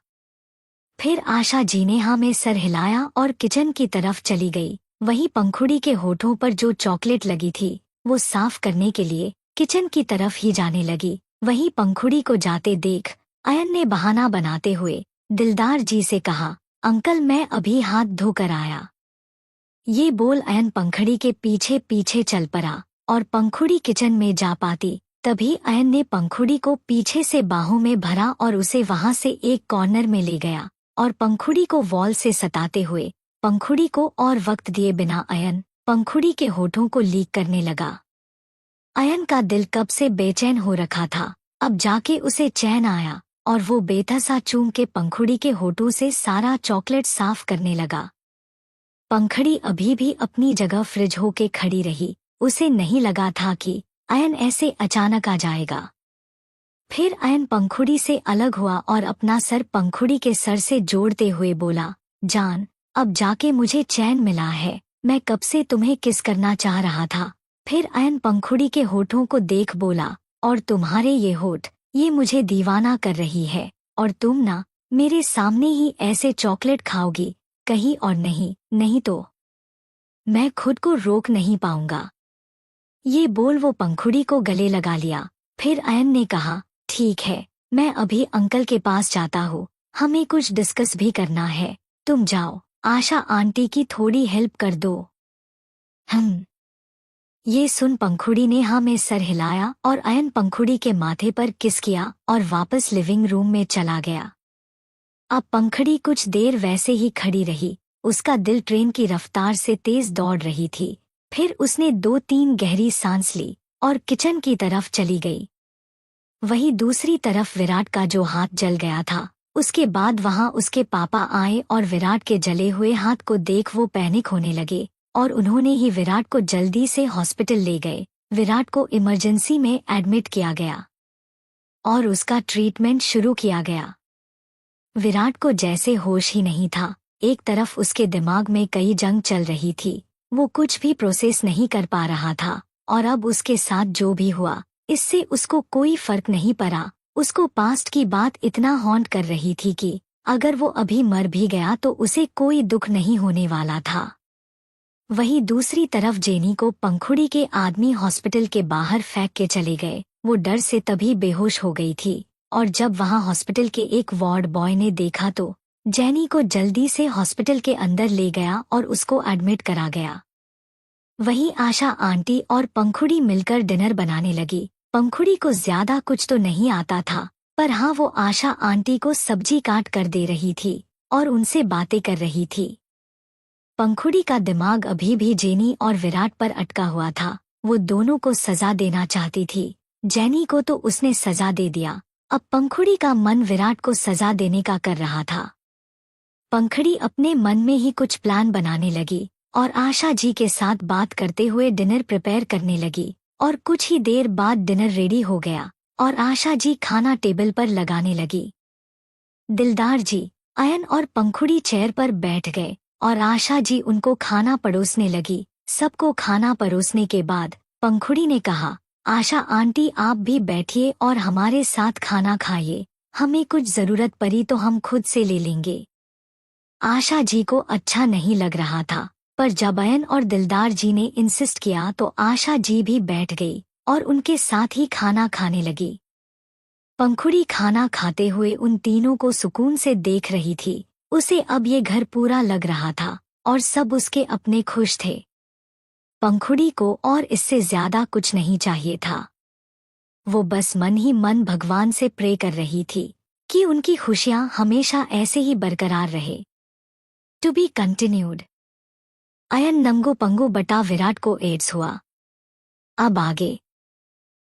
फिर आशा जी ने हाँ में सर हिलाया और किचन की तरफ चली गई। वहीं पंखुड़ी के होठों पर जो चॉकलेट लगी थी वो साफ करने के लिए किचन की तरफ ही जाने लगी। वहीं पंखुड़ी को जाते देख अयन ने बहाना बनाते हुए दिलदार जी से कहा, अंकल मैं अभी हाथ धोकर आया। ये बोल अयन पंखुड़ी के पीछे पीछे चल पड़ा और पंखुड़ी किचन में जा पाती तभी अयन ने पंखुड़ी को पीछे से बाहों में भरा और उसे वहां से एक कॉर्नर में ले गया और पंखुड़ी को वॉल से सताते हुए पंखुड़ी को और वक्त दिए बिना अयन पंखुड़ी के होठों को लीक करने लगा। अयन का दिल कब से बेचैन हो रखा था, अब जाके उसे चैन आया और वो बेतसा चूम के पंखुड़ी के होठों से सारा चॉकलेट साफ करने लगा। पंखुड़ी अभी भी अपनी जगह फ्रिज होके खड़ी रही। उसे नहीं लगा था कि अयन ऐसे अचानक आ जाएगा। फिर अयन पंखुड़ी से अलग हुआ और अपना सर पंखुड़ी के सर से जोड़ते हुए बोला, जान अब जाके मुझे चैन मिला है। मैं कब से तुम्हें किस करना चाह रहा था। फिर अयन पंखुड़ी के होठों को देख बोला, और तुम्हारे ये होठ ये मुझे दीवाना कर रही है, और तुम ना मेरे सामने ही ऐसे चॉकलेट खाओगी, कहीं और नहीं, नहीं तो मैं खुद को रोक नहीं पाऊंगा। ये बोल वो पंखुड़ी को गले लगा लिया। फिर अयन ने कहा, ठीक है मैं अभी अंकल के पास जाता हूँ, हमें कुछ डिस्कस भी करना है। तुम जाओ आशा आंटी की थोड़ी हेल्प कर दो। ये सुन पंखुड़ी ने हाँ में सर हिलाया और अयन पंखुड़ी के माथे पर किस किया और वापस लिविंग रूम में चला गया। अब पंखुड़ी कुछ देर वैसे ही खड़ी रही। उसका दिल ट्रेन की रफ्तार से तेज दौड़ रही थी। फिर उसने 2-3 गहरी सांस ली और किचन की तरफ चली गई। वहीं दूसरी तरफ विराट का जो हाथ जल गया था, उसके बाद वहां उसके पापा आए और विराट के जले हुए हाथ को देख वो पैनिक होने लगे और उन्होंने ही विराट को जल्दी से हॉस्पिटल ले गए। विराट को इमरजेंसी में एडमिट किया गया और उसका ट्रीटमेंट शुरू किया गया। विराट को जैसे होश ही नहीं था। एक तरफ उसके दिमाग में कई जंग चल रही थी, वो कुछ भी प्रोसेस नहीं कर पा रहा था, और अब उसके साथ जो भी हुआ इससे उसको कोई फर्क नहीं पड़ा। उसको पास्ट की बात इतना हॉन्ट कर रही थी कि अगर वो अभी मर भी गया तो उसे कोई दुख नहीं होने वाला था। वहीं दूसरी तरफ जेनी को पंखुड़ी के आदमी हॉस्पिटल के बाहर फेंक के चले गए। वो डर से तभी बेहोश हो गई थी, और जब वहां हॉस्पिटल के एक वार्ड बॉय ने देखा तो जेनी को जल्दी से हॉस्पिटल के अंदर ले गया और उसको एडमिट करा गया। वहीं आशा आंटी और पंखुड़ी मिलकर डिनर बनाने लगी। पंखुड़ी को ज्यादा कुछ तो नहीं आता था, पर हाँ वो आशा आंटी को सब्जी काट कर दे रही थी और उनसे बातें कर रही थी। पंखुड़ी का दिमाग अभी भी जेनी और विराट पर अटका हुआ था। वो दोनों को सजा देना चाहती थी, जेनी को तो उसने सजा दे दिया, अब पंखुड़ी का मन विराट को सजा देने का कर रहा था। पंखुड़ी अपने मन में ही कुछ प्लान बनाने लगी और आशा जी के साथ बात करते हुए डिनर प्रिपेयर करने लगी और कुछ ही देर बाद डिनर रेडी हो गया और आशा जी खाना टेबल पर लगाने लगी। दिलदार जी, अयन और पंखुड़ी चेयर पर बैठ गए और आशा जी उनको खाना परोसने लगी। सबको खाना परोसने के बाद पंखुड़ी ने कहा, आशा आंटी आप भी बैठिए और हमारे साथ खाना खाइए, हमें कुछ जरूरत पड़ी तो हम खुद से ले लेंगे। आशा जी को अच्छा नहीं लग रहा था, पर जब अयन और दिलदार जी ने इंसिस्ट किया तो आशा जी भी बैठ गई और उनके साथ ही खाना खाने लगी। पंखुड़ी खाना खाते हुए उन तीनों को सुकून से देख रही थी। उसे अब ये घर पूरा लग रहा था और सब उसके अपने खुश थे। पंखुड़ी को और इससे ज्यादा कुछ नहीं चाहिए था। वो बस मन ही मन भगवान से प्रे कर रही थी कि उनकी खुशियां हमेशा ऐसे ही बरकरार रहे। To be continued. अयन नंगो पंगो बटा विराट को एड्स हुआ। अब आगे।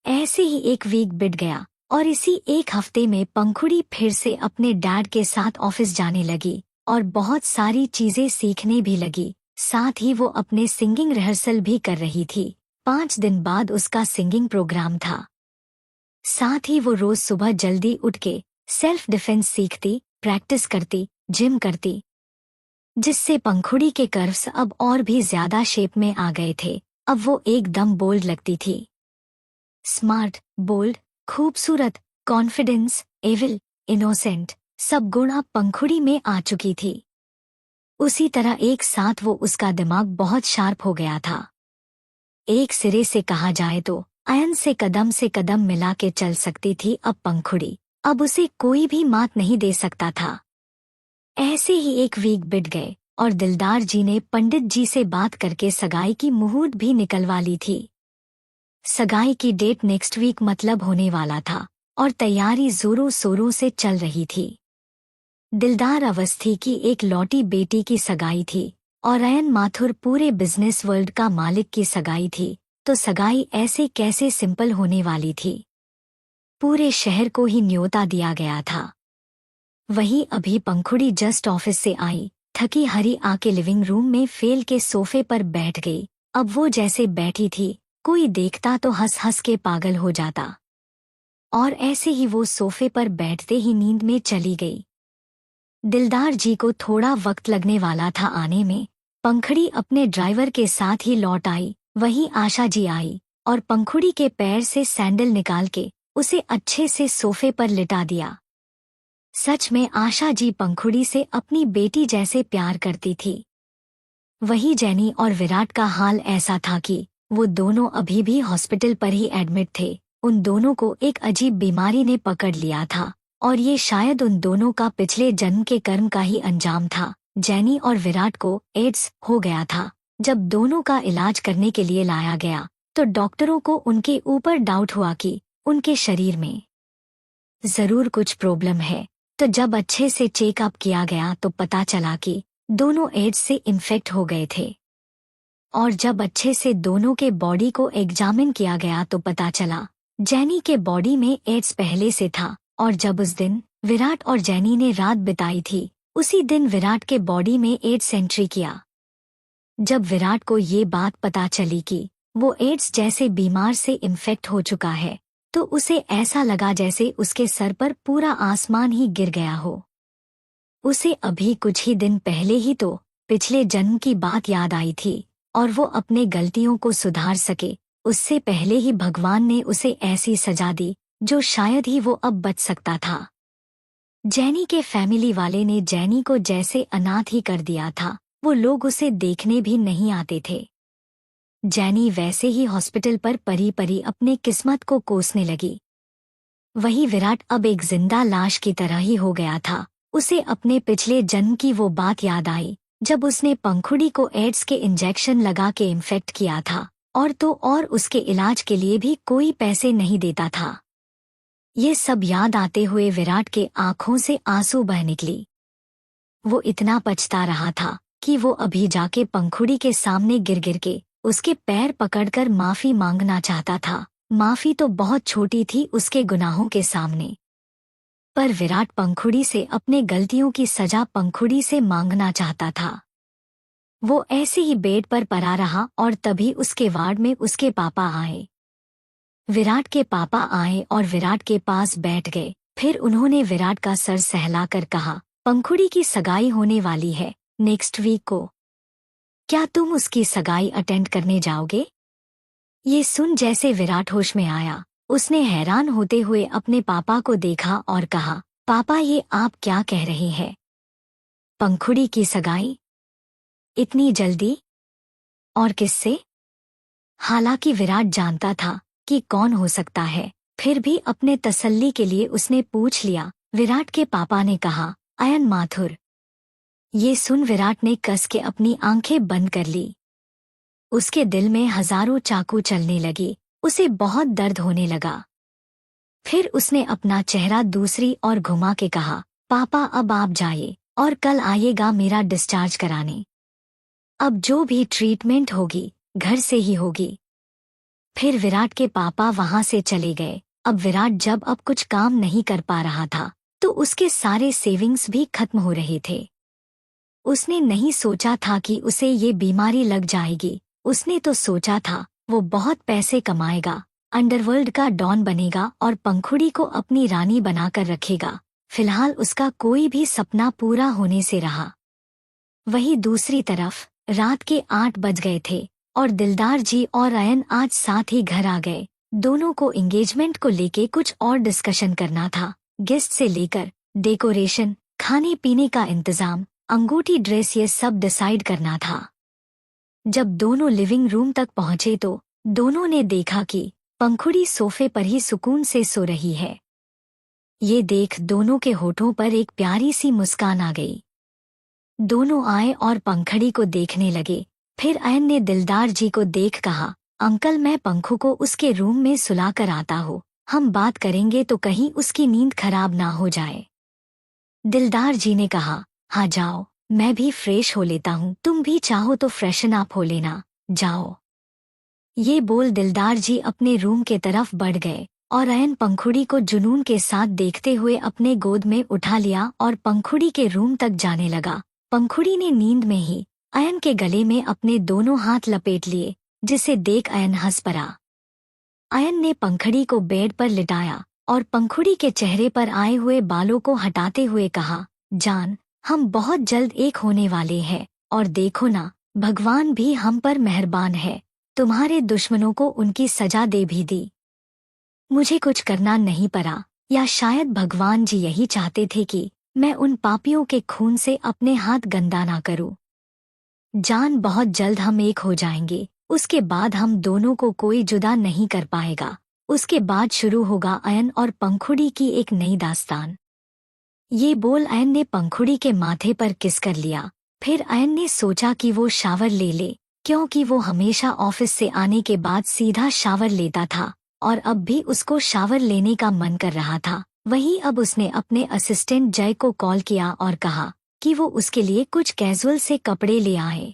ऐसे ही एक वीक बीत गया और इसी एक हफ्ते में पंखुड़ी फिर से अपने डैड के साथ ऑफिस जाने लगी और बहुत सारी चीजें सीखने भी लगी। साथ ही वो अपने सिंगिंग रिहर्सल भी कर रही थी। 5 दिन बाद उसका सिंगिंग प्रोग्राम था। साथ ही वो रोज सुबह जल्दी उठ के सेल्फ डिफेंस सीखती, प्रैक्टिस करती, जिम करती, जिससे पंखुड़ी के कर्व्स अब और भी ज्यादा शेप में आ गए थे। अब वो एकदम बोल्ड लगती थी। स्मार्ट, बोल्ड, खूबसूरत, कॉन्फिडेंस, एविल, इनोसेंट, सब गुण अब पंखुड़ी में आ चुकी थी। उसी तरह एक साथ वो उसका दिमाग बहुत शार्प हो गया था। एक सिरे से कहा जाए तो अयन से कदम मिला के चल सकती थी अब पंखुड़ी। अब उसे कोई भी मात नहीं दे सकता था। ऐसे ही एक वीक बीत गए और दिलदार जी ने पंडित जी से बात करके सगाई की मुहूर्त भी निकलवा ली थी। सगाई की डेट नेक्स्ट वीक मतलब होने वाला था और तैयारी जोरों शोरों से चल रही थी। दिलदार अवस्थी की एक लौटी बेटी की सगाई थी और अयन माथुर पूरे बिजनेस वर्ल्ड का मालिक की सगाई थी, तो सगाई ऐसे कैसे सिंपल होने वाली थी। पूरे शहर को ही न्योता दिया गया था। वहीं अभी पंखुड़ी जस्ट ऑफिस से आई, थकी हरी आके लिविंग रूम में फेल के सोफे पर बैठ गई। अब वो जैसे बैठी थी, कोई देखता तो हंस हंस के पागल हो जाता। और ऐसे ही वो सोफे पर बैठते ही नींद में चली गई। दिलदार जी को थोड़ा वक्त लगने वाला था आने में। पंखुड़ी अपने ड्राइवर के साथ ही लौट आई। वहीं आशा जी आई और पंखुड़ी के पैर से सैंडल निकाल के उसे अच्छे से सोफे पर लिटा दिया। सच में आशा जी पंखुड़ी से अपनी बेटी जैसे प्यार करती थी। वहीं जेनी और विराट का हाल ऐसा था कि वो दोनों अभी भी हॉस्पिटल पर ही एडमिट थे। उन दोनों को एक अजीब बीमारी ने पकड़ लिया था और ये शायद उन दोनों का पिछले जन्म के कर्म का ही अंजाम था। जेनी और विराट को एड्स हो गया था। जब दोनों का इलाज करने के लिए लाया गया तो डॉक्टरों को उनके ऊपर डाउट हुआ कि उनके शरीर में जरूर कुछ प्रॉब्लम है। तो जब अच्छे से चेकअप किया गया तो पता चला कि दोनों एड्स से इन्फेक्ट हो गए थे। और जब अच्छे से दोनों के बॉडी को एग्जामिन किया गया तो पता चला जेनी के बॉडी में एड्स पहले से था। और जब उस दिन विराट और जेनी ने रात बिताई थी, उसी दिन विराट के बॉडी में एड्स एंट्री किया। जब विराट को ये बात पता चली कि वो एड्स जैसे बीमार से इन्फेक्ट हो चुका है, तो उसे ऐसा लगा जैसे उसके सर पर पूरा आसमान ही गिर गया हो। उसे अभी कुछ ही दिन पहले ही तो पिछले जन्म की बात याद आई थी और वो अपने गलतियों को सुधार सके उससे पहले ही भगवान ने उसे ऐसी सजा दी जो शायद ही वो अब बच सकता था। जेनी के फैमिली वाले ने जेनी को जैसे अनाथ ही कर दिया था। वो लोग उसे देखने भी नहीं आते थे। जेनी वैसे ही हॉस्पिटल पर परी परी अपने किस्मत को कोसने लगी। वही विराट अब एक जिंदा लाश की तरह ही हो गया था। उसे अपने पिछले जन्म की वो बात याद आई जब उसने पंखुड़ी को एड्स के इंजेक्शन लगा के इन्फेक्ट किया था और उसके इलाज के लिए भी कोई पैसे नहीं देता था। ये सब याद आते हुए विराट के आंखों से आंसू बह निकली। वो इतना पछता रहा था कि वो अभी जाके पंखुड़ी के सामने गिर गिर के उसके पैर पकड़कर माफी मांगना चाहता था माफी तो बहुत छोटी थी उसके गुनाहों के सामने। पर विराट पंखुड़ी से अपने गलतियों की सजा पंखुड़ी से मांगना चाहता था। वो ऐसे ही बेड पर पड़ा रहा और तभी उसके वार्ड में उसके पापा आए। विराट के पापा आए और विराट के पास बैठ गए। फिर उन्होंने विराट का सर सहलाकर कहा, पंखुड़ी की सगाई होने वाली है नेक्स्ट वीक को। क्या तुम उसकी सगाई अटेंड करने जाओगे? ये सुन जैसे विराट होश में आया, उसने हैरान होते हुए अपने पापा को देखा और कहा, पापा ये आप क्या कह रहे हैं? पंखुड़ी की सगाई? इतनी जल्दी? और किससे? हालांकि विराट जानता था कि कौन हो सकता है, फिर भी अपने तसल्ली के लिए उसने पूछ लिया। विराट के पापा ने कहा, अयन माथुर। ये सुन विराट ने कस के अपनी आंखें बंद कर ली। उसके दिल में हजारों चाकू चलने लगे, उसे बहुत दर्द होने लगा। फिर उसने अपना चेहरा दूसरी ओर घुमा के कहा, पापा अब आप जाइए और कल आइएगा मेरा डिस्चार्ज कराने। अब जो भी ट्रीटमेंट होगी घर से ही होगी। फिर विराट के पापा वहां से चले गए। अब विराट जब अब कुछ काम नहीं कर पा रहा था तो उसके सारे सेविंग्स भी खत्म हो रहे थे। उसने नहीं सोचा था कि उसे ये बीमारी लग जाएगी। उसने तो सोचा था वो बहुत पैसे कमाएगा, अंडरवर्ल्ड का डॉन बनेगा और पंखुड़ी को अपनी रानी बनाकर रखेगा। फिलहाल उसका कोई भी सपना पूरा होने से रहा। वहीं दूसरी तरफ रात के 8 बज गए थे और दिलदार जी और अयन आज साथ ही घर आ गए। दोनों को एंगेजमेंट को लेके कुछ और डिस्कशन करना था। गेस्ट से लेकर डेकोरेशन, खाने पीने का इंतजाम, अंगूठी, ड्रेस, ये सब डिसाइड करना था। जब दोनों लिविंग रूम तक पहुंचे तो दोनों ने देखा कि पंखुड़ी सोफे पर ही सुकून से सो रही है। ये देख दोनों के होठों पर एक प्यारी सी मुस्कान आ गई। दोनों आए और पंखुड़ी को देखने लगे। फिर अयन ने दिलदार जी को देख कहा, अंकल मैं पंखु को उसके रूम में सुला कर आता हूँ, हम बात करेंगे तो कहीं उसकी नींद खराब ना हो जाए। दिलदार जी ने कहा, हाँ जाओ, मैं भी फ्रेश हो लेता हूँ, तुम भी चाहो तो फ्रेशन अप हो लेना, जाओ। ये बोल दिलदार जी अपने रूम के तरफ बढ़ गए और अयन पंखुड़ी को जुनून के साथ देखते हुए अपने गोद में उठा लिया और पंखुड़ी के रूम तक जाने लगा। पंखुड़ी ने नींद में ही अयन के गले में अपने दोनों हाथ लपेट लिए, जिसे देख अयन हंस पड़ा। अयन ने पंखुड़ी को बेड पर लिटाया और पंखुड़ी के चेहरे पर आए हुए बालों को हटाते हुए कहा, जान, हम बहुत जल्द एक होने वाले हैं और देखो ना, भगवान भी हम पर मेहरबान है, तुम्हारे दुश्मनों को उनकी सजा दे भी दी। मुझे कुछ करना नहीं पड़ा, या शायद भगवान जी यही चाहते थे कि मैं उन पापियों के खून से अपने हाथ गंदा ना करूं। जान, बहुत जल्द हम एक हो जाएंगे, उसके बाद हम दोनों को कोई जुदा नहीं कर पाएगा। उसके बाद शुरू होगा अयन और पंखुड़ी की एक नई दास्तान। ये बोल अयन ने पंखुड़ी के माथे पर किस कर लिया। फिर अयन ने सोचा कि वो शावर ले ले, क्योंकि वो हमेशा ऑफिस से आने के बाद सीधा शावर लेता था और अब भी उसको शावर लेने का मन कर रहा था। वहीं अब उसने अपने असिस्टेंट जय को कॉल किया और कहा कि वो उसके लिए कुछ कैजुअल से कपड़े ले आए।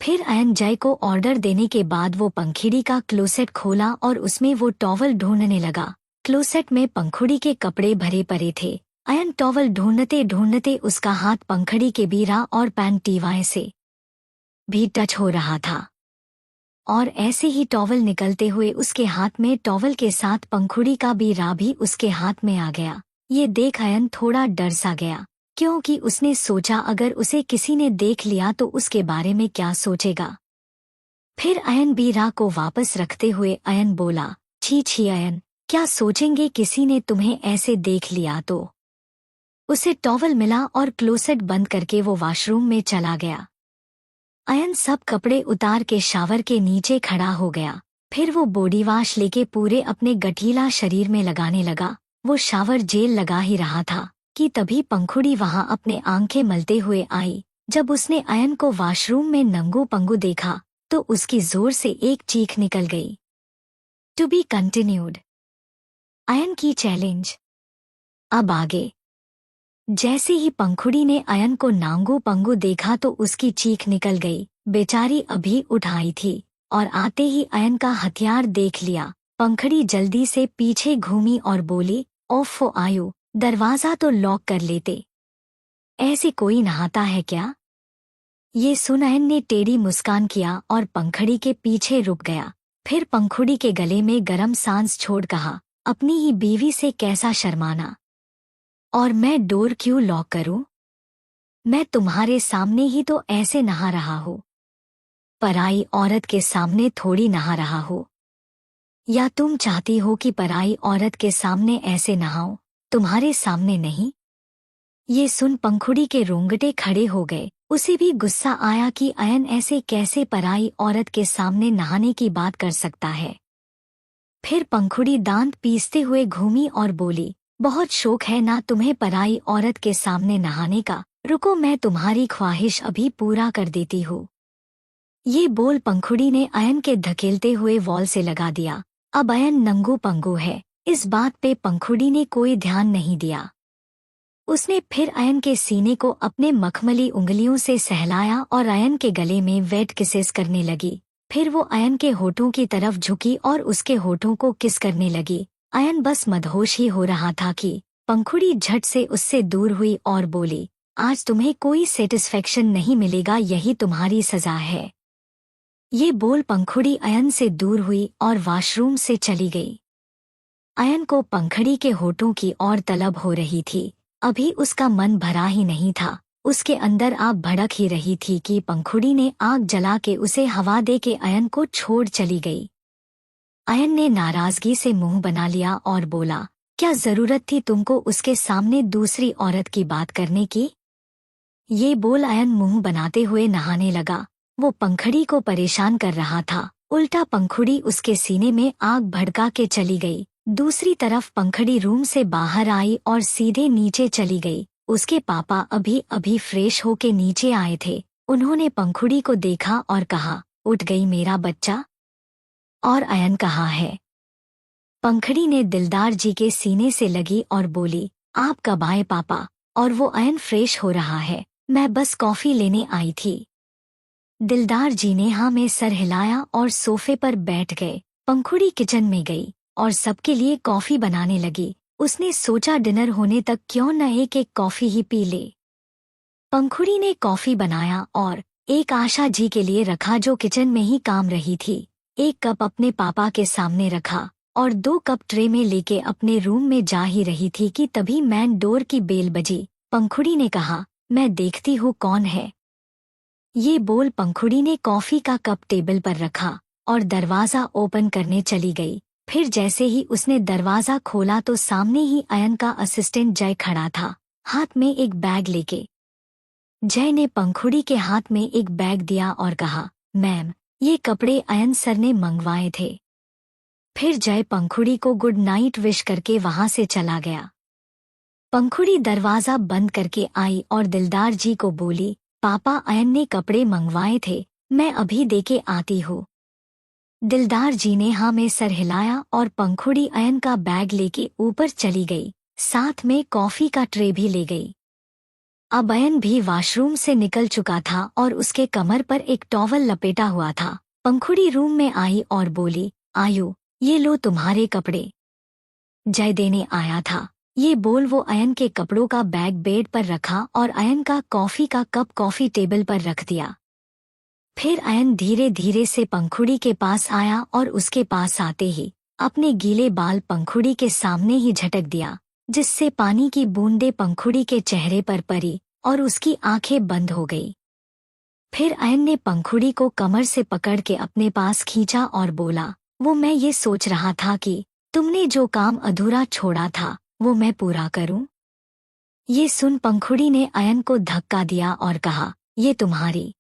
फिर अयन जय को ऑर्डर देने के बाद वो पंखुड़ी का क्लोसेट खोला और उसमें वो टॉवल ढूंढने लगा। क्लोसेट में पंखुड़ी के कपड़े भरे पड़े थे। अयन टॉवल ढूंढते ढूंढते उसका हाथ पंखुड़ी के बीरा और पैंटीवाए से भी टच हो रहा था और ऐसे ही टॉवल निकलते हुए उसके हाथ में टॉवल के साथ पंखुड़ी का बीरा भी उसके हाथ में आ गया। ये देख अयन थोड़ा डर सा गया, क्योंकि उसने सोचा अगर उसे किसी ने देख लिया तो उसके बारे में क्या सोचेगा। फिर अयन बीरा को वापस रखते हुए अयन बोला, छी छी अयन, क्या सोचेंगे किसी ने तुम्हें ऐसे देख लिया तो। उसे टॉवल मिला और क्लोसेट बंद करके वो वॉशरूम में चला गया। अयन सब कपड़े उतार के शावर के नीचे खड़ा हो गया। फिर वो बॉडी वॉश लेके पूरे अपने गठीला शरीर में लगाने लगा। वो शावर जेल लगा ही रहा था कि तभी पंखुड़ी वहां अपने आंखें मलते हुए आई। जब उसने अयन को वॉशरूम में नंगू पंगू देखा तो उसकी जोर से एक चीख निकल गई। To be continued. अयन की चैलेंज। अब आगे। जैसे ही पंखुड़ी ने अयन को नांगू पंगू देखा तो उसकी चीख निकल गई। बेचारी अभी उठ आई थी और आते ही अयन का हथियार देख लिया। पंखड़ी जल्दी से पीछे घूमी और बोली, ओफो आयु, दरवाज़ा तो लॉक कर लेते। ऐसे कोई नहाता है क्या? ये सुन अयन ने टेढ़ी मुस्कान किया और पंखड़ी के पीछे रुक गया। फिर पंखुड़ी के गले में गरम सांस छोड़ कहा, अपनी ही बीवी से कैसा शर्माना। और मैं डोर क्यों लॉक करूं? मैं तुम्हारे सामने ही तो ऐसे नहा रहा हूं। पराई औरत के सामने थोड़ी नहा रहा हूं। या तुम चाहती हो कि पराई औरत के सामने ऐसे नहाऊं, तुम्हारे सामने नहीं? ये सुन पंखुड़ी के रोंगटे खड़े हो गए। उसे भी गुस्सा आया कि अयन ऐसे कैसे पराई औरत के सामने नहाने की बात कर सकता है। फिर पंखुड़ी दांत पीसते हुए घूमी और बोली, बहुत शौक है ना तुम्हें पराई औरत के सामने नहाने का, रुको मैं तुम्हारी ख्वाहिश अभी पूरा कर देती हूँ। ये बोल पंखुड़ी ने अयन के धकेलते हुए वॉल से लगा दिया। अब अयन नंगू पंगू है। इस बात पे पंखुड़ी ने कोई ध्यान नहीं दिया। उसने फिर अयन के सीने को अपने मखमली उंगलियों से सहलाया और अयन के गले में वेट किसेस करने लगी। फिर वो अयन के होठों की तरफ झुकी और उसके होठों को किस करने लगी। अयन बस मदहोश ही हो रहा था कि पंखुड़ी झट से उससे दूर हुई और बोली, आज तुम्हें कोई सेटिस्फेक्शन नहीं मिलेगा, यही तुम्हारी सजा है। ये बोल पंखुड़ी अयन से दूर हुई और वॉशरूम से चली गई। अयन को पंखड़ी के होठों की और तलब हो रही थी। अभी उसका मन भरा ही नहीं था। उसके अंदर आग भड़क ही रही थी कि पंखुड़ी ने आग जला के उसे हवा दे के अयन को छोड़ चली गई। अयन ने नाराजगी से मुंह बना लिया और बोला, क्या जरूरत थी तुमको उसके सामने दूसरी औरत की बात करने की? ये बोल अयन मुंह बनाते हुए नहाने लगा। वो पंखड़ी को परेशान कर रहा था। उल्टा पंखुड़ी उसके सीने में आग भड़का के चली गई। दूसरी तरफ पंखड़ी रूम से बाहर आई और सीधे नीचे चली गई। उसके पापा अभी अभी फ्रेश होके नीचे आए थे। उन्होंने पंखुड़ी को देखा और कहा, उठ गई मेरा बच्चा? और अयन कहाँ है? पंखड़ी ने दिलदार जी के सीने से लगी और बोली, आप कब आए पापा? और वो अयन फ्रेश हो रहा है, मैं बस कॉफी लेने आई थी। दिलदार जी ने हाँ में सर हिलाया और सोफे पर बैठ गए। पंखुड़ी किचन में गई और सबके लिए कॉफी बनाने लगी। उसने सोचा डिनर होने तक क्यों न एक एक कॉफी ही पी ले। पंखुड़ी ने कॉफी बनाया और एक आशा जी के लिए रखा जो किचन में ही काम रही थी। एक कप अपने पापा के सामने रखा और 2 कप ट्रे में लेके अपने रूम में जा ही रही थी कि तभी मैन डोर की बेल बजी। पंखुड़ी ने कहा, मैं देखती हूँ कौन है। ये बोल पंखुड़ी ने कॉफी का कप टेबल पर रखा और दरवाज़ा ओपन करने चली गई। फिर जैसे ही उसने दरवाज़ा खोला तो सामने ही अयन का असिस्टेंट जय खड़ा था, हाथ में एक बैग लेके। जय ने पंखुड़ी के हाथ में एक बैग दिया और कहा, मैम, ये कपड़े अयन सर ने मंगवाए थे। फिर जय पंखुड़ी को गुड नाइट विश करके वहां से चला गया। पंखुड़ी दरवाज़ा बंद करके आई और दिलदार जी को बोली, पापा अयन ने कपड़े मंगवाए थे, मैं अभी देके आती हूँ। दिलदार जी ने हाँ में सर हिलाया और पंखुड़ी अयन का बैग लेके ऊपर चली गई, साथ में कॉफी का ट्रे भी ले गई। अब अयन भी वॉशरूम से निकल चुका था और उसके कमर पर एक टॉवल लपेटा हुआ था। पंखुड़ी रूम में आई और बोली, आयु, ये लो तुम्हारे कपड़े, जय देने आया था। ये बोल वो अयन के कपड़ों का बैग बेड पर रखा और अयन का कॉफी का कप कॉफी टेबल पर रख दिया। फिर अयन धीरे धीरे से पंखुड़ी के पास आया और उसके पास आते ही अपने गीले बाल पंखुड़ी के सामने ही झटक दिया, जिससे पानी की बूंदें पंखुड़ी के चेहरे पर पड़ी और उसकी आंखें बंद हो गई। फिर अयन ने पंखुड़ी को कमर से पकड़ के अपने पास खींचा और बोला, वो मैं ये सोच रहा था कि तुमने जो काम अधूरा छोड़ा था वो मैं पूरा करूं। ये सुन पंखुड़ी ने अयन को धक्का दिया और कहा, ये तुम्हारी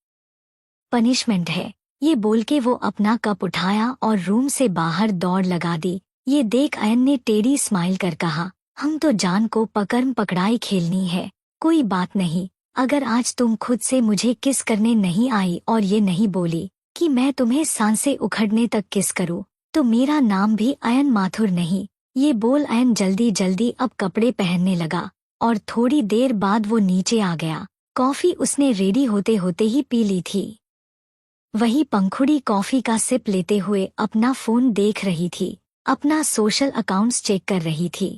पनिशमेंट है। ये बोल के वो अपना कप उठाया और रूम से बाहर दौड़ लगा दी। ये देख अयन ने टेढ़ी स्माइल कर कहा, हम तो जान को पकड़म पकड़ाई खेलनी है, कोई बात नहीं। अगर आज तुम खुद से मुझे किस करने नहीं आई और ये नहीं बोली कि मैं तुम्हें सांसें उखड़ने तक किस करूं, तो मेरा नाम भी अयन माथुर नहीं। ये बोल अयन जल्दी जल्दी अब कपड़े पहनने लगा और थोड़ी देर बाद वो नीचे आ गया। कॉफी उसने रेडी होते होते ही पी ली थी। वही पंखुड़ी कॉफी का सिप लेते हुए अपना फोन देख रही थी। अपना सोशल अकाउंट्स चेक कर रही थी।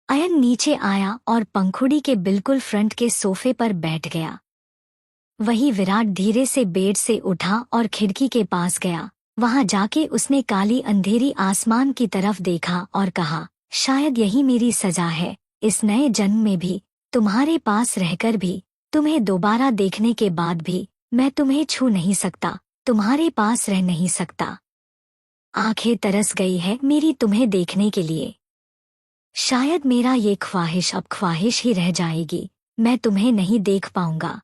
अयन नीचे आया और पंखुड़ी के बिल्कुल फ्रंट के सोफे पर बैठ गया। वही विराट धीरे से बेड से उठा और खिड़की के पास गया। वहां जाके उसने काली अंधेरी आसमान की तरफ देखा और कहा, शायद यही मेरी सजा है। इस नए जन्म में भी, तुम्हारे पास रहकर भी, तुम्हें दोबारा देखने के बाद भी मैं तुम्हें छू नहीं सकता, तुम्हारे पास रह नहीं सकता। आंखें तरस गई है मेरी तुम्हें देखने के लिए। शायद मेरा ये ख्वाहिश अब ख्वाहिश ही रह जाएगी, मैं तुम्हें नहीं देख पाऊंगा।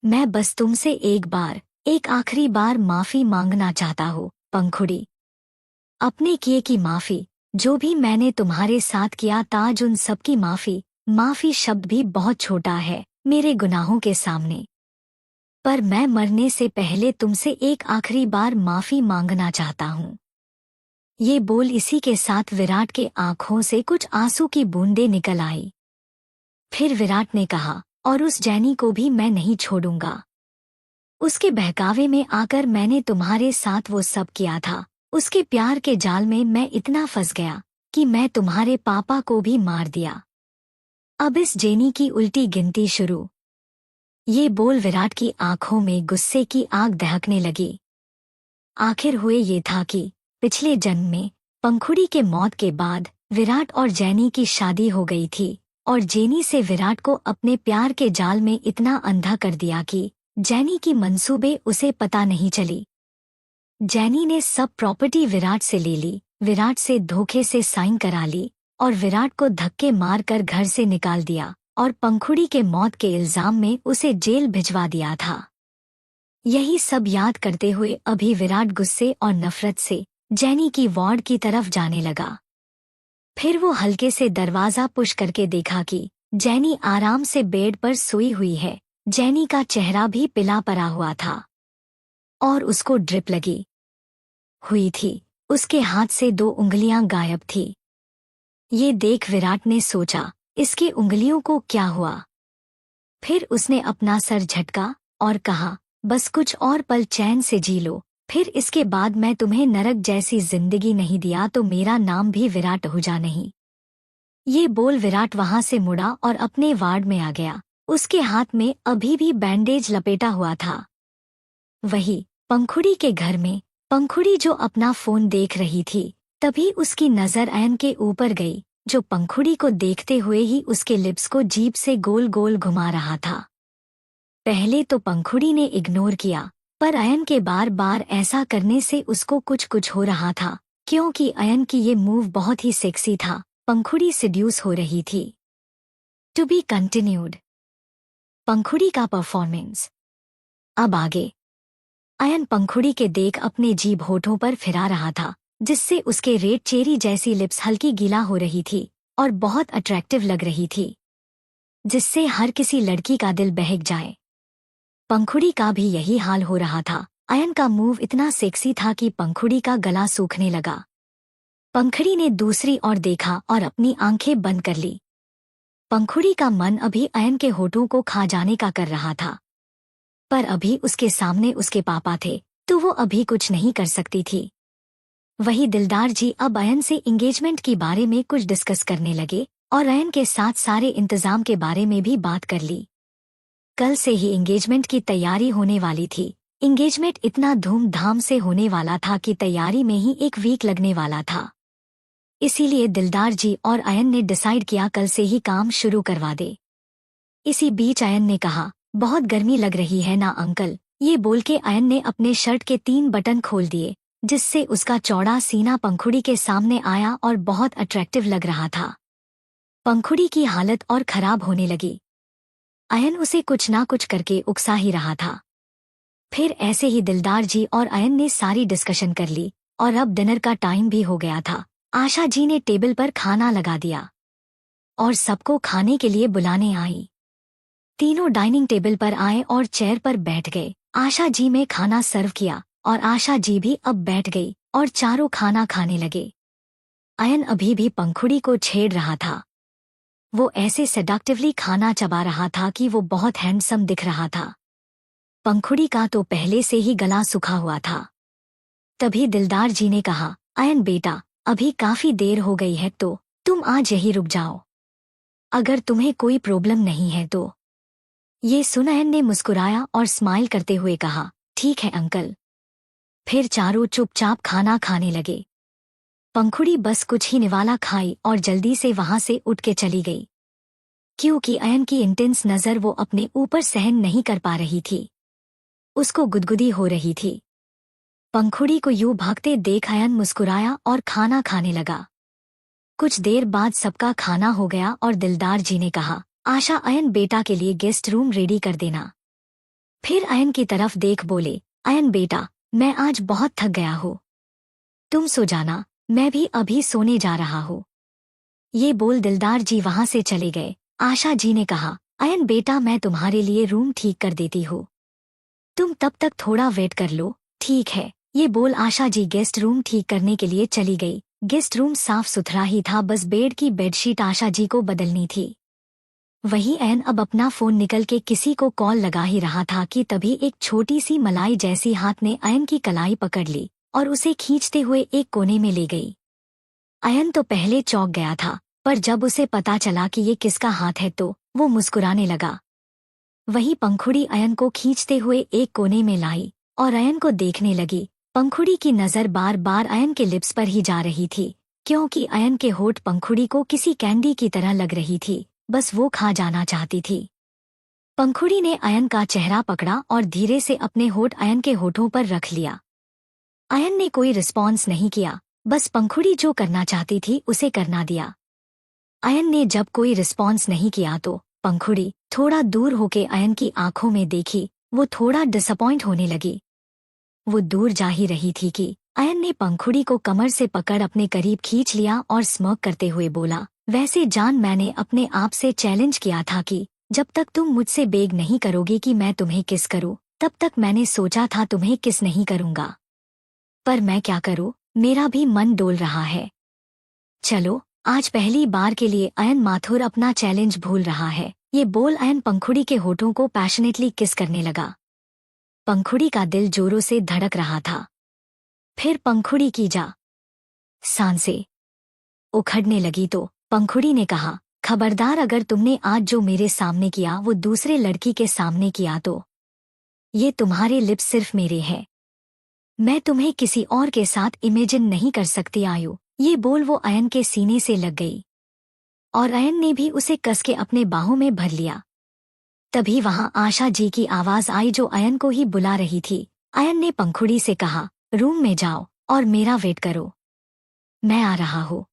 मैं बस तुमसे एक आखिरी बार माफी मांगना चाहता हूँ पंखुड़ी। अपने किए की माफी, जो भी मैंने तुम्हारे साथ किया ताज उन सब की माफी। माफी शब्द भी बहुत छोटा है मेरे गुनाहों के सामने। पर मैं मरने से पहले तुमसे एक आखिरी बार माफी मांगना चाहता हूँ। ये बोल इसी के साथ विराट के आंखों से कुछ आंसू की बूंदें निकल आई। फिर विराट ने कहा, और उस जैनी को भी मैं नहीं छोड़ूंगा। उसके बहकावे में आकर मैंने तुम्हारे साथ वो सब किया था। उसके प्यार के जाल में मैं इतना फंस गया कि मैं तुम्हारे पापा को भी मार दिया। अब इस जेनी की उल्टी गिनती शुरू। ये बोल विराट की आंखों में गुस्से की आग दहकने लगी। आखिर हुए ये था कि पिछले जन्म में पंखुड़ी के मौत के बाद विराट और जेनी की शादी हो गई थी और जेनी से विराट को अपने प्यार के जाल में इतना अंधा कर दिया कि जेनी की मंसूबे उसे पता नहीं चली। जेनी ने सब प्रॉपर्टी विराट से ले ली, विराट से धोखे से साइन करा ली और विराट को धक्के मारकर घर से निकाल दिया और पंखुड़ी के मौत के इल्जाम में उसे जेल भिजवा दिया था। यही सब याद करते हुए अभी विराट गुस्से और नफरत से जेनी की वार्ड की तरफ जाने लगा। फिर वो हल्के से दरवाजा पुश करके देखा कि जेनी आराम से बेड पर सोई हुई है। जेनी का चेहरा भी पिला पड़ा हुआ था और उसको ड्रिप लगी हुई थी। उसके हाथ से 2 उंगलियां गायब थी। ये देख विराट ने सोचा, इसके उंगलियों को क्या हुआ। फिर उसने अपना सर झटका और कहा, बस कुछ और पल चैन से जी लो, फिर इसके बाद मैं तुम्हें नरक जैसी जिंदगी नहीं दिया तो मेरा नाम भी विराट आहूजा नहीं। ये बोल विराट वहां से मुड़ा और अपने वार्ड में आ गया। उसके हाथ में अभी भी बैंडेज लपेटा हुआ था। वही पंखुड़ी के घर में पंखुड़ी जो अपना फोन देख रही थी, तभी उसकी नजर अयन के ऊपर गई, जो पंखुड़ी को देखते हुए ही उसके लिप्स को जीभ से गोल गोल घुमा रहा था। पहले तो पंखुड़ी ने इग्नोर किया, पर अयन के बार बार ऐसा करने से उसको कुछ कुछ हो रहा था, क्योंकि अयन की ये मूव बहुत ही सेक्सी था। पंखुड़ी सिड्यूस हो रही थी। To be continued. पंखुड़ी का परफॉर्मेंस। अब आगे। अयन पंखुड़ी के देख अपने जीभ होठों पर फिरा रहा था, जिससे उसके रेड चेरी जैसी लिप्स हल्की गीला हो रही थी और बहुत अट्रैक्टिव लग रही थी, जिससे हर किसी लड़की का दिल बहक जाए। पंखुड़ी का भी यही हाल हो रहा था। अयन का मूव इतना सेक्सी था कि पंखुड़ी का गला सूखने लगा। पंखुड़ी ने दूसरी ओर देखा और अपनी आंखें बंद कर ली। पंखुड़ी का मन अभी अयन के होठों को खा जाने का कर रहा था, पर अभी उसके सामने उसके पापा थे, तो वो अभी कुछ नहीं कर सकती थी। वही दिलदार जी अब अयन से एंगेजमेंट के बारे में कुछ डिस्कस करने लगे और अयन के साथ सारे इंतजाम के बारे में भी बात कर ली। कल से ही एंगेजमेंट की तैयारी होने वाली थी। एंगेजमेंट इतना धूमधाम से होने वाला था कि तैयारी में ही 1 वीक लगने वाला था। इसीलिए दिलदार जी और अयन ने डिसाइड किया कल से ही काम शुरू करवा दे। इसी बीच अयन ने कहा, बहुत गर्मी लग रही है ना अंकल। ये बोल के अयन ने अपने शर्ट के 3 बटन खोल दिए, जिससे उसका चौड़ा सीना पंखुड़ी के सामने आया और बहुत अट्रैक्टिव लग रहा था। पंखुड़ी की हालत और खराब होने लगी। अयन उसे कुछ ना कुछ करके उकसा ही रहा था। फिर ऐसे ही दिलदार जी और अयन ने सारी डिस्कशन कर ली और अब डिनर का टाइम भी हो गया था। आशा जी ने टेबल पर खाना लगा दिया और सबको खाने के लिए बुलाने आई। तीनों डाइनिंग टेबल पर आए और चेयर पर बैठ गए। आशा जी में खाना सर्व किया और आशा जी भी अब बैठ गई और चारों खाना खाने लगे। अयन अभी भी पंखुड़ी को छेड़ रहा था। वो ऐसे सेडक्टिवली खाना चबा रहा था कि वो बहुत हैंडसम दिख रहा था। पंखुड़ी का तो पहले से ही गला सूखा हुआ था। तभी दिलदार जी ने कहा, अयन बेटा, अभी काफी देर हो गई है तो तुम आज यहीं रुक जाओ, अगर तुम्हें कोई प्रॉब्लम नहीं है तो। ये सुन अयन ने मुस्कुराया और स्माइल करते हुए कहा, ठीक है अंकल। फिर चारों चुपचाप खाना खाने लगे। पंखुड़ी बस कुछ ही निवाला खाई और जल्दी से वहां से उठ के चली गई, क्योंकि अयन की इंटेंस नजर वो अपने ऊपर सहन नहीं कर पा रही थी। उसको गुदगुदी हो रही थी। पंखुड़ी को यूं भागते देख अयन मुस्कुराया और खाना खाने लगा। कुछ देर बाद सबका खाना हो गया और दिलदार जी ने कहा, आशा अयन बेटा के लिए गेस्ट रूम रेडी कर देना। फिर अयन की तरफ देख बोले, अयन बेटा, मैं आज बहुत थक गया हूँ, तुम सो जाना, मैं भी अभी सोने जा रहा हूँ। ये बोल दिलदार जी वहां से चले गए। आशा जी ने कहा, अयन बेटा मैं तुम्हारे लिए रूम ठीक कर देती हूँ, तुम तब तक थोड़ा वेट कर लो। ठीक है, ये बोल आशा जी गेस्ट रूम ठीक करने के लिए चली गई। गेस्ट रूम साफ सुथरा ही था, बस बेड की बेडशीट आशा जी को बदलनी थी। वहीं अयन अब अपना फोन निकल के किसी को कॉल लगा ही रहा था कि तभी एक छोटी सी मलाई जैसी हाथ ने अयन की कलाई पकड़ ली और उसे खींचते हुए एक कोने में ले गई। अयन तो पहले चौंक गया था, पर जब उसे पता चला कि ये किसका हाथ है तो वो मुस्कुराने लगा। वही पंखुड़ी अयन को खींचते हुए एक कोने में लाई और अयन को देखने लगी। पंखुड़ी की नजर बार बार अयन के लिप्स पर ही जा रही थी, क्योंकि अयन के होठ पंखुड़ी को किसी कैंडी की तरह लग रही थी, बस वो खा जाना चाहती थी। पंखुड़ी ने अयन का चेहरा पकड़ा और धीरे से अपने होठ अयन के होठों पर रख लिया। अयन ने कोई रिस्पॉन्स नहीं किया, बस पंखुड़ी जो करना चाहती थी उसे करना दिया। अयन ने जब कोई रिस्पॉन्स नहीं किया तो पंखुड़ी थोड़ा दूर होके अयन की आंखों में देखी। वो थोड़ा डिसअपॉइंट होने लगी। वो दूर जा ही रही थी कि अयन ने पंखुड़ी को कमर से पकड़ अपने करीब खींच लिया और स्मर्क करते हुए बोला, वैसे जान मैंने अपने आप से चैलेंज किया था कि जब तक तुम मुझसे बेग नहीं करोगे कि मैं तुम्हें किस करूं, तब तक मैंने सोचा था तुम्हें किस नहीं करूंगा। पर मैं क्या करूं, मेरा भी मन डोल रहा है। चलो, आज पहली बार के लिए अयन माथुर अपना चैलेंज भूल रहा है। ये बोल अयन पंखुड़ी के होठों को पैशनेटली किस करने लगा। पंखुड़ी का दिल जोरों से धड़क रहा था। फिर पंखुड़ी की सांसें उखड़ने लगी तो पंखुड़ी ने कहा, खबरदार अगर तुमने आज जो मेरे सामने किया वो दूसरे लड़की के सामने किया तो ये तुम्हारे लिप्स सिर्फ मेरे हैं, मैं तुम्हें किसी और के साथ इमेजिन नहीं कर सकती आयु। ये बोल वो अयन के सीने से लग गई और अयन ने भी उसे कस के अपने बाहों में भर लिया। तभी वहां आशा जी की आवाज आई जो अयन को ही बुला रही थी। अयन ने पंखुड़ी से कहा, रूम में जाओ और मेरा वेट करो, मैं आ रहा हूँ।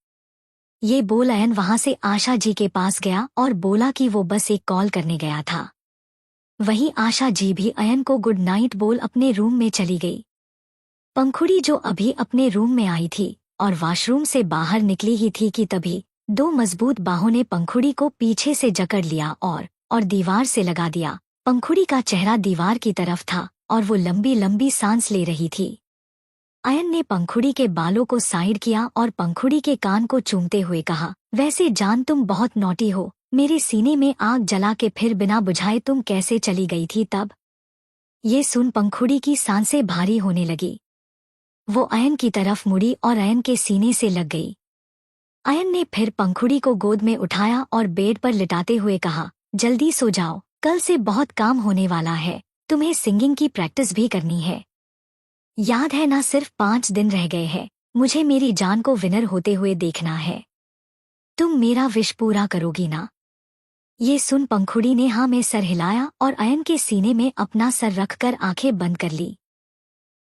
ये बोल अयन वहां से आशा जी के पास गया और बोला कि वो बस एक कॉल करने गया था। वहीं आशा जी भी अयन को गुड नाइट बोल अपने रूम में चली गई। पंखुड़ी जो अभी अपने रूम में आई थी और वॉशरूम से बाहर निकली ही थी कि तभी दो मजबूत बाहों ने पंखुड़ी को पीछे से जकड़ लिया और दीवार से लगा दिया। पंखुड़ी का चेहरा दीवार की तरफ था और वो लंबी लंबी सांस ले रही थी। अयन ने पंखुड़ी के बालों को साइड किया और पंखुड़ी के कान को चूमते हुए कहा, वैसे जान तुम बहुत नॉटी हो, मेरे सीने में आग जला के फिर बिना बुझाए तुम कैसे चली गई थी तब। ये सुन पंखुड़ी की सांसें भारी होने लगी। वो अयन की तरफ मुड़ी और अयन के सीने से लग गई। अयन ने फिर पंखुड़ी को गोद में उठाया और बेड पर लिटाते हुए कहा, जल्दी सो जाओ, कल से बहुत काम होने वाला है, तुम्हें सिंगिंग की प्रैक्टिस भी करनी है। याद है ना, सिर्फ 5 दिन रह गए हैं, मुझे मेरी जान को विनर होते हुए देखना है। तुम मेरा विश पूरा करोगी ना। ये सुन पंखुड़ी ने हाँ में सर हिलाया और अयन के सीने में अपना सर रखकर आंखें बंद कर ली।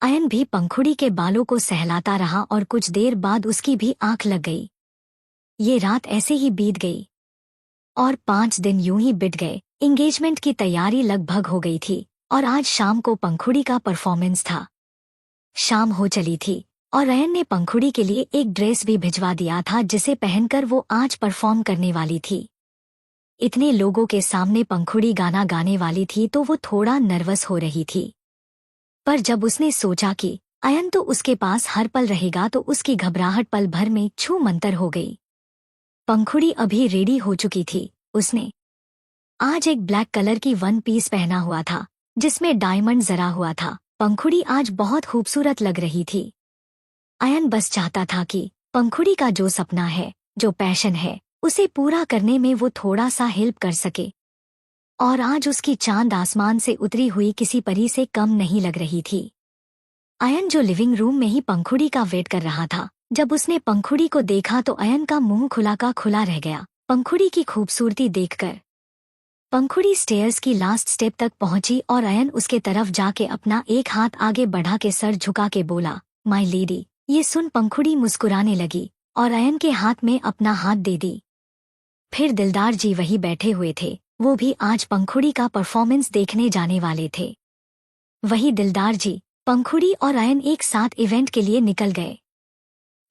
अयन भी पंखुड़ी के बालों को सहलाता रहा और कुछ देर बाद उसकी भी आंख लग गई। ये रात ऐसे ही बीत गई और 5 दिन यूं ही बीत गए। एंगेजमेंट की तैयारी लगभग हो गई थी और आज शाम को पंखुड़ी का परफॉर्मेंस था। शाम हो चली थी और अयन ने पंखुड़ी के लिए एक ड्रेस भी भिजवा दिया था जिसे पहनकर वो आज परफॉर्म करने वाली थी। इतने लोगों के सामने पंखुड़ी गाना गाने वाली थी तो वो थोड़ा नर्वस हो रही थी, पर जब उसने सोचा कि अयन तो उसके पास हर पल रहेगा तो उसकी घबराहट पल भर में छू मंतर हो गई। पंखुड़ी अभी रेडी हो चुकी थी। उसने आज एक ब्लैक कलर की वन पीस पहना हुआ था जिसमें डायमंड जरा हुआ था। पंखुड़ी आज बहुत खूबसूरत लग रही थी। अयन बस चाहता था कि पंखुड़ी का जो सपना है, जो पैशन है, उसे पूरा करने में वो थोड़ा सा हेल्प कर सके। और आज उसकी चांद आसमान से उतरी हुई किसी परी से कम नहीं लग रही थी। अयन जो लिविंग रूम में ही पंखुड़ी का वेट कर रहा था, जब उसने पंखुड़ी को देखा तो अयन का मुंह खुला का खुला रह गया पंखुड़ी की खूबसूरती देखकर। पंखुड़ी स्टेयर्स की लास्ट स्टेप तक पहुंची और अयन उसके तरफ जाके अपना एक हाथ आगे बढ़ा के सर झुका के बोला, माय लेडी। ये सुन पंखुड़ी मुस्कुराने लगी और अयन के हाथ में अपना हाथ दे दी। फिर दिलदार जी वही बैठे हुए थे, वो भी आज पंखुड़ी का परफॉर्मेंस देखने जाने वाले थे। वही दिलदार जी, पंखुड़ी और अयन एक साथ इवेंट के लिए निकल गए।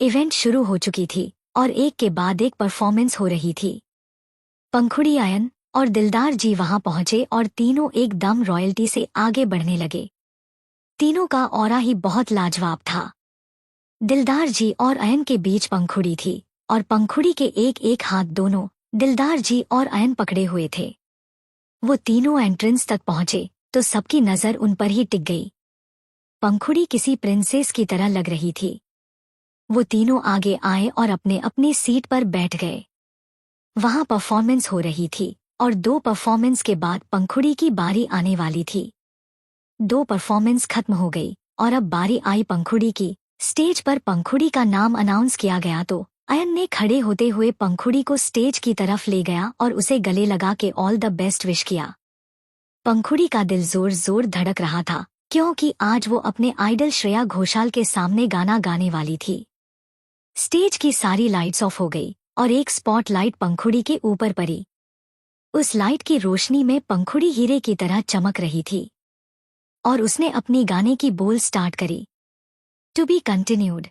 इवेंट शुरू हो चुकी थी और एक के बाद एक परफॉर्मेंस हो रही थी। पंखुड़ी, अयन और दिलदार जी वहां पहुंचे और तीनों एकदम रॉयल्टी से आगे बढ़ने लगे। तीनों का ऑरा ही बहुत लाजवाब था। दिलदार जी और अयन के बीच पंखुड़ी थी और पंखुड़ी के एक एक हाथ दोनों दिलदार जी और अयन पकड़े हुए थे। वो तीनों एंट्रेंस तक पहुंचे तो सबकी नजर उन पर ही टिक गई। पंखुड़ी किसी प्रिंसेस की तरह लग रही थी। वो तीनों आगे आए और अपने अपनी सीट पर बैठ गए। वहां परफॉर्मेंस हो रही थी और 2 परफॉर्मेंस के बाद पंखुड़ी की बारी आने वाली थी। 2 परफॉर्मेंस खत्म हो गई और अब बारी आई पंखुड़ी की। स्टेज पर पंखुड़ी का नाम अनाउंस किया गया तो अयन ने खड़े होते हुए पंखुड़ी को स्टेज की तरफ ले गया और उसे गले लगा के ऑल द बेस्ट विश किया। पंखुड़ी का दिल जोर जोर धड़क रहा था क्योंकि आज वो अपने आइडल श्रेया घोषाल के सामने गाना गाने वाली थी। स्टेज की सारी लाइट्स ऑफ हो गई और एक स्पॉटलाइट पंखुड़ी के ऊपर पड़ी। उस लाइट की रोशनी में पंखुड़ी हीरे की तरह चमक रही थी और उसने अपनी गाने की बोल स्टार्ट करी। To be continued.